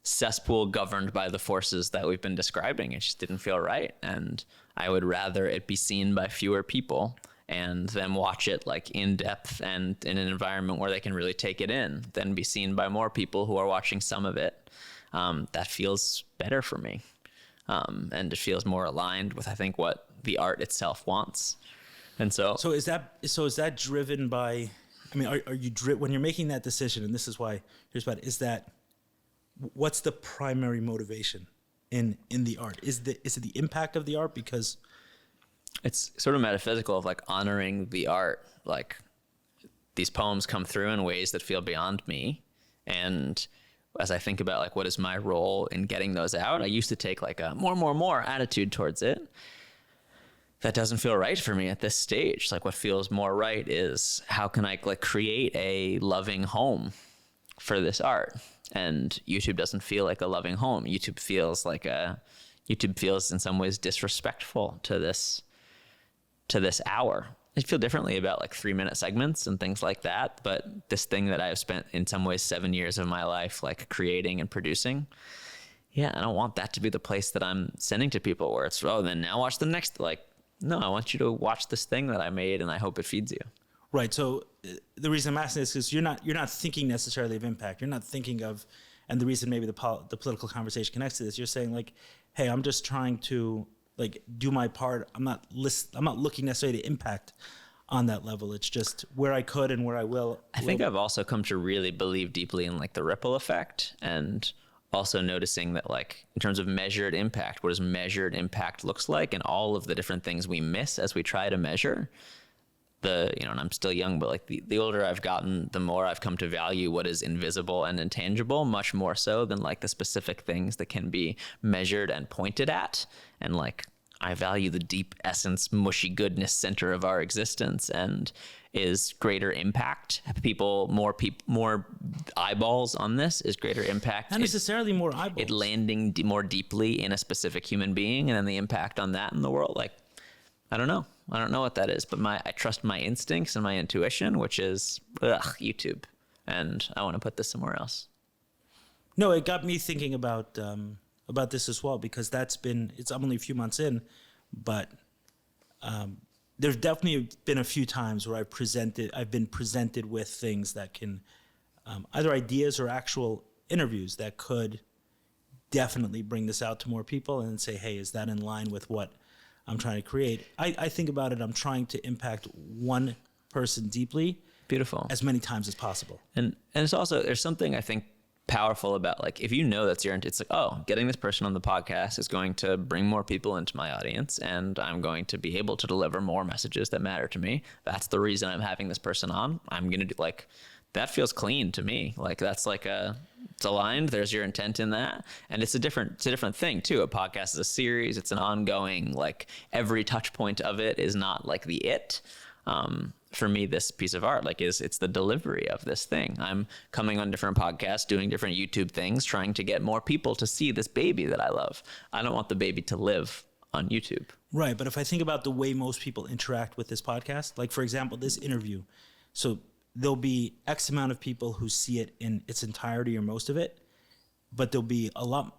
cesspool governed by the forces that we've been describing, it just didn't feel right. And I would rather it be seen by fewer people and them watch it like in depth and in an environment where they can really take it in than be seen by more people who are watching some of it. That feels better for me. And it feels more aligned with, I think, what the art itself wants. And so is that driven by, I mean, are you when you're making that decision, and this is why, what's the primary motivation in the art? Is it the impact of the art? Because it's sort of metaphysical of like honoring the art. Like these poems come through in ways that feel beyond me. And as I think about like, what is my role in getting those out? I used to take like a more attitude towards it. That doesn't feel right for me at this stage. Like what feels more right is how can I like create a loving home for this art? And YouTube doesn't feel like a loving home. YouTube feels in some ways disrespectful to this hour. I feel differently about like 3-minute segments and things like that. But this thing that I've spent in some ways 7 years of my life, like creating and producing. Yeah. I don't want that to be the place that I'm sending to people where it's, oh, then now watch the next, like, no, I want you to watch this thing that I made and I hope it feeds you. Right. So the reason I'm asking this is you're not thinking necessarily of impact. You're not thinking of, and the reason maybe the political conversation connects to this, you're saying like, hey, I'm just trying to like do my part. I'm not looking necessarily to impact on that level. It's just where I could and where I will. I think I've also come to really believe deeply in like the ripple effect, and also noticing that like in terms of measured impact, what does measured impact looks like, and all of the different things we miss as we try to measure. And I'm still young, but like the older I've gotten, the more I've come to value what is invisible and intangible, much more so than like the specific things that can be measured and pointed at. And like, I value the deep essence, mushy goodness center of our existence, and is greater impact. More eyeballs on this is greater impact. Not necessarily more eyeballs. It landing more deeply in a specific human being, and then the impact on that in the world. Like, I don't know what that is, but I trust my instincts and my intuition, which is YouTube, and I want to put this somewhere else. No, it got me thinking about this as well, because I'm only a few months in, but there's definitely been a few times where I've been presented with things that can either ideas or actual interviews that could definitely bring this out to more people and say, hey, is that in line with what I'm trying to create? I think about it, I'm trying to impact one person deeply. Beautiful. As many times as possible. And it's also, there's something I think powerful about like, if you know that's it's like, oh, getting this person on the podcast is going to bring more people into my audience, and I'm going to be able to deliver more messages that matter to me. That's the reason I'm having this person on. I'm going to do like, that feels clean to me. Like that's like it's aligned. There's your intent in that. And it's a different thing too. A podcast is a series. It's an ongoing, like every touch point of it is not like the it. For me, this piece of art, like it's the delivery of this thing. I'm coming on different podcasts, doing different YouTube things, trying to get more people to see this baby that I love. I don't want the baby to live on YouTube. Right. But if I think about the way most people interact with this podcast, like for example, this interview, so there'll be X amount of people who see it in its entirety or most of it, but there'll be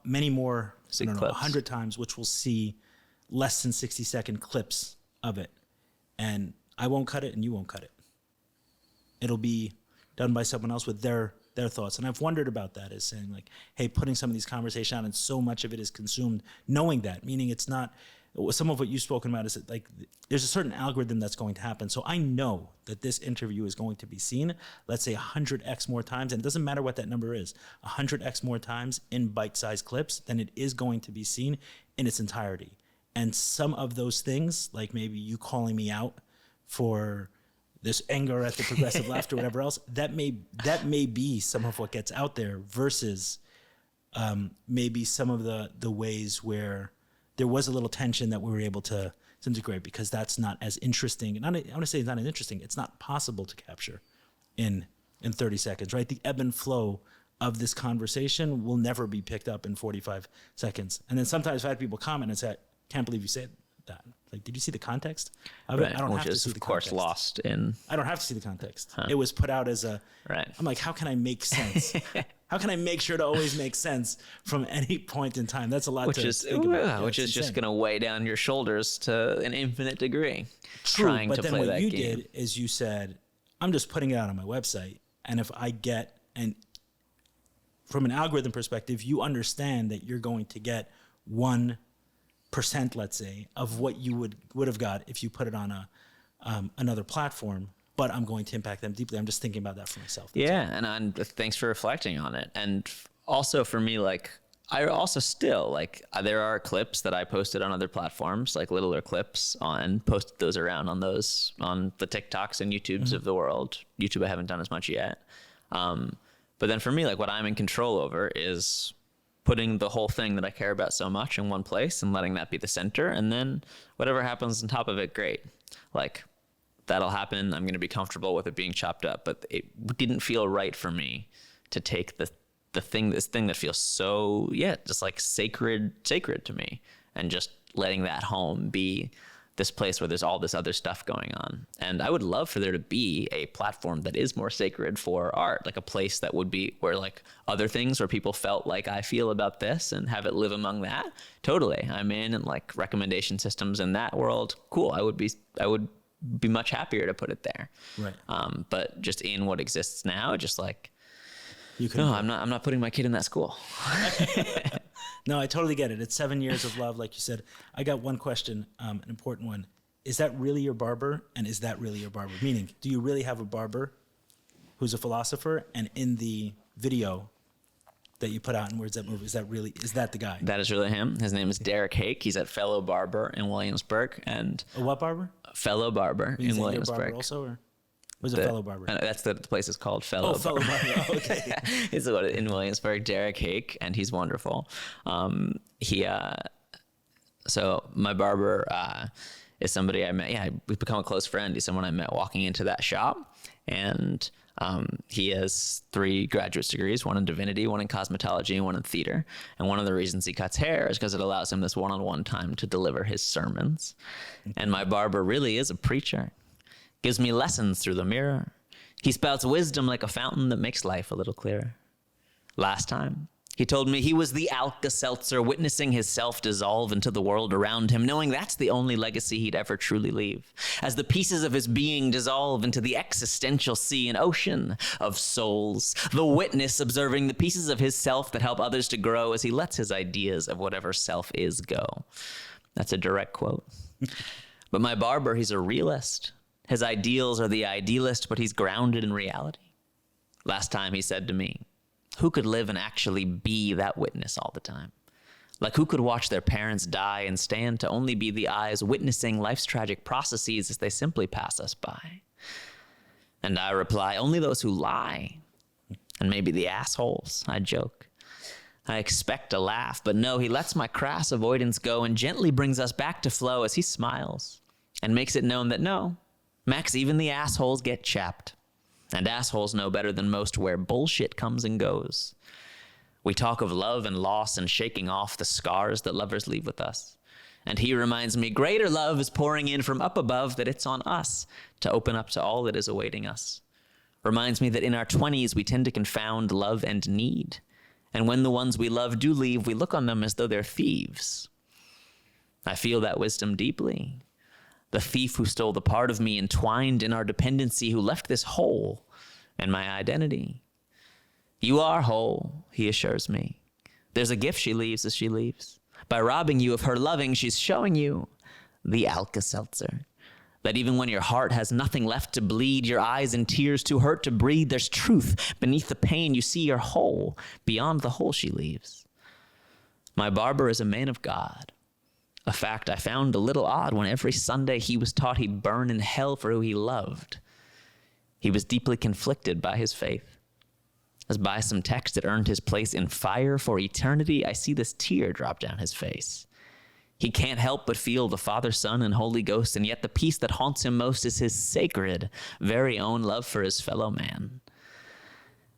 many more, 100 times, which will see less than 60-second clips of it. And I won't cut it and you won't cut it. It'll be done by someone else with their thoughts. And I've wondered about that, as saying like, hey, putting some of these conversations out and so much of it is consumed, knowing that, meaning it's not, some of what you've spoken about is that, like, there's a certain algorithm that's going to happen. So I know that this interview is going to be seen, let's say 100x more times, and it doesn't matter what that number is, 100x more times in bite-sized clips than it is going to be seen in its entirety. And some of those things, like maybe you calling me out for this anger at the progressive left or whatever else, that may be some of what gets out there versus maybe some of the ways where there was a little tension that we were able to integrate, because that's not as interesting. And I want to say it's not as interesting. It's not possible to capture in 30 seconds, right? The ebb and flow of this conversation will never be picked up in 45 seconds. And then sometimes I've had people comment and say, can't believe you said that. Like, did you see the context of it? I don't have to see the context. Which is, of course, lost in... I don't have to see the context. It was put out as a... Right. I'm like, how can I make sense? How can I make sure to always make sense from any point in time? That's a lot to think about. Yeah, which is just going to weigh down your shoulders to an infinite degree. True, trying but to then play what that you game. did is you said, I'm just putting it out on my website, and if I get... and from an algorithm perspective, you understand that you're going to get 1%, let's say, of what you would have got if you put it on another platform, but I'm going to impact them deeply. I'm just thinking about that for myself. And thanks for reflecting on it. And also for me, like, I also still, like, there are clips that I posted on other platforms, like littler clips, and posted those around on the TikToks and YouTubes of the world. YouTube I haven't done as much yet. But then for me, like, what I'm in control over is putting the whole thing that I care about so much in one place and letting that be the center. And then whatever happens on top of it, great. Like, that'll happen. I'm going to be comfortable with it being chopped up. But it didn't feel right for me to take this thing that feels so, just like sacred to me, and just letting that home be this place where there's all this other stuff going on. And I would love for there to be a platform that is more sacred for art, like a place that would be where, like, other things where people felt like I feel about this, and have it live among that. Totally. I'm in, and like recommendation systems in that world. Cool. I would be much happier to put it there. Right. But just in what exists now, just like, I'm not putting my kid in that school. No, I totally get it. It's 7 years of love, like you said. I got one question, an important one. Is that really your barber? And is that really your barber? Meaning, do you really have a barber who's a philosopher? And in the video that you put out in Words That Move, is that the guy? That is really him. His name is Derek Hake. He's at Fellow Barber in Williamsburg. And a what barber? Fellow Barber in Williamsburg. Your barber also, or? Was a Fellow Barber? That's the place is called Fellow Barber. Fellow Barber. Oh, okay. He's in Williamsburg, Derek Hake, and he's wonderful. So my barber is somebody I met. Yeah, we've become a close friend. He's someone I met walking into that shop, and he has 3 graduate degrees, one in divinity, one in cosmetology, and one in theater. And one of the reasons he cuts hair is because it allows him this one-on-one time to deliver his sermons. And my barber really is a preacher. Gives me lessons through the mirror. He spouts wisdom like a fountain that makes life a little clearer. Last time, he told me he was the Alka-Seltzer, witnessing his self dissolve into the world around him, knowing that's the only legacy he'd ever truly leave. As the pieces of his being dissolve into the existential sea, an ocean of souls, the witness observing the pieces of his self that help others to grow as he lets his ideas of whatever self is go. That's a direct quote. But my barber, he's a realist. His ideals are the idealist, but he's grounded in reality. Last time he said to me, who could live and actually be that witness all the time? Like, who could watch their parents die and stand to only be the eyes witnessing life's tragic processes as they simply pass us by? And I reply, only those who lie. And maybe the assholes, I joke. I expect a laugh, but no, he lets my crass avoidance go and gently brings us back to flow as he smiles and makes it known that no, Max, even the assholes get chapped. And assholes know better than most where bullshit comes and goes. We talk of love and loss and shaking off the scars that lovers leave with us. And he reminds me greater love is pouring in from up above, that it's on us to open up to all that is awaiting us. Reminds me that in our 20s we tend to confound love and need. And when the ones we love do leave, we look on them as though they're thieves. I feel that wisdom deeply. The thief who stole the part of me entwined in our dependency, who left this hole in my identity. You are whole, he assures me. There's a gift she leaves as she leaves, By robbing you of her loving, she's showing you the Alka-Seltzer. That even when your heart has nothing left to bleed, your eyes in tears too hurt to breathe, there's truth beneath the pain. You see you're whole beyond the hole she leaves. My barber is a man of God, a fact I found a little odd when every Sunday he was taught he'd burn in hell for who he loved. He was deeply conflicted by his faith. As by some text that earned his place in fire for eternity, I see this tear drop down his face. He can't help but feel the Father, Son, and Holy Ghost, and yet the peace that haunts him most is his sacred, very own love for his fellow man.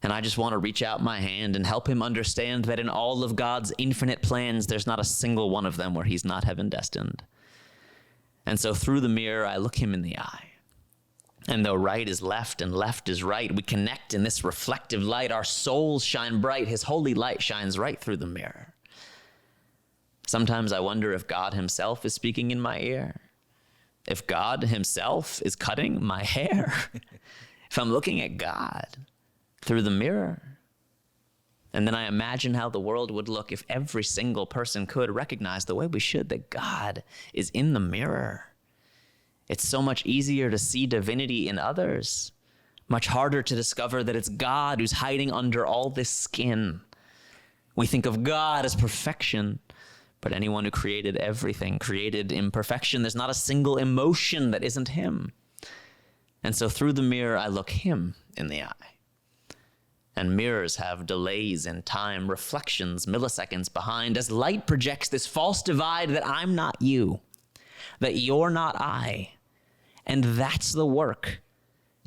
And I just want to reach out my hand and help him understand that in all of God's infinite plans, there's not a single one of them where he's not heaven destined. And so through the mirror, I look him in the eye. And though right is left and left is right, we connect in this reflective light. Our souls shine bright. His holy light shines right through the mirror. Sometimes I wonder if God himself is speaking in my ear. If God himself is cutting my hair. If I'm looking at God through the mirror. And then I imagine how the world would look if every single person could recognize the way we should that God is in the mirror. It's so much easier to see divinity in others. Much harder to discover that it's God who's hiding under all this skin. We think of God as perfection. But anyone who created everything created imperfection. There's not a single emotion that isn't him. And so through the mirror, I look him in the eye. And mirrors have delays in time, reflections, milliseconds behind, as light projects this false divide that I'm not you, that you're not I. And that's the work,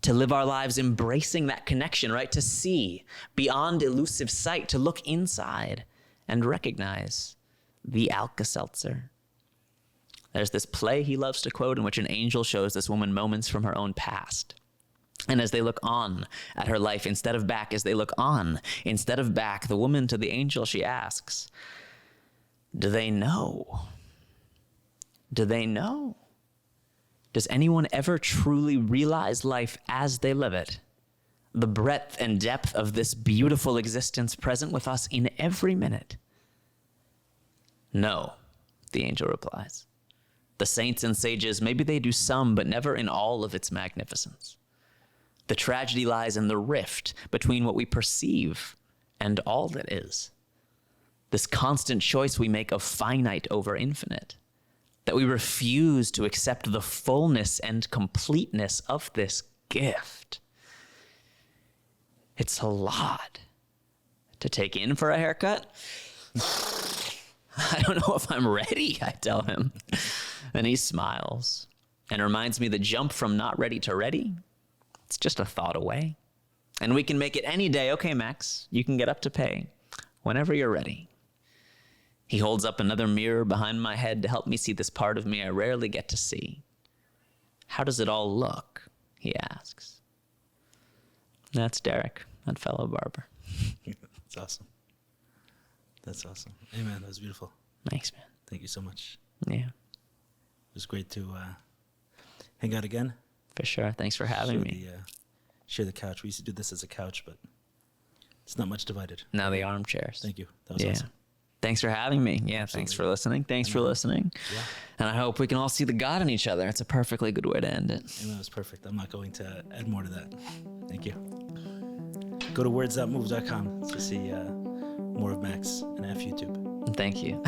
to live our lives embracing that connection, right? To see beyond elusive sight, to look inside and recognize the Alka-Seltzer. There's this play he loves to quote in which an angel shows this woman moments from her own past. And as they look on at her life instead of back, as they look on instead of back, the woman to the angel, she asks, do they know? Do they know? Does anyone ever truly realize life as they live it? The breadth and depth of this beautiful existence present with us in every minute? No, the angel replies. The saints and sages, maybe they do some, but never in all of its magnificence. The tragedy lies in the rift between what we perceive and all that is. This constant choice we make of finite over infinite, that we refuse to accept the fullness and completeness of this gift. It's a lot to take in for a haircut. I don't know if I'm ready, I tell him. And he smiles and reminds me the jump from not ready to ready, it's just a thought away. And we can make it any day. Okay, Max, you can get up to pay whenever you're ready. He holds up another mirror behind my head to help me see this part of me I rarely get to see. How does it all look? He asks. That's Derek, that fellow barber. That's awesome. That's awesome. Hey, man, that was beautiful. Thanks, man. Thank you so much. Yeah. It was great to hang out again. For sure. Thanks for having me. Share the couch. We used to do this as a couch, but it's not much divided. Now the armchairs. Thank you. That was awesome. Thanks for having me. Yeah, Absolutely. Thanks for listening. Thanks for listening. Yeah. And I hope we can all see the God in each other. It's a perfectly good way to end it. Hey, man, it was perfect. I'm not going to add more to that. Thank you. Go to words.move.com to see more of Max and F YouTube. Thank you.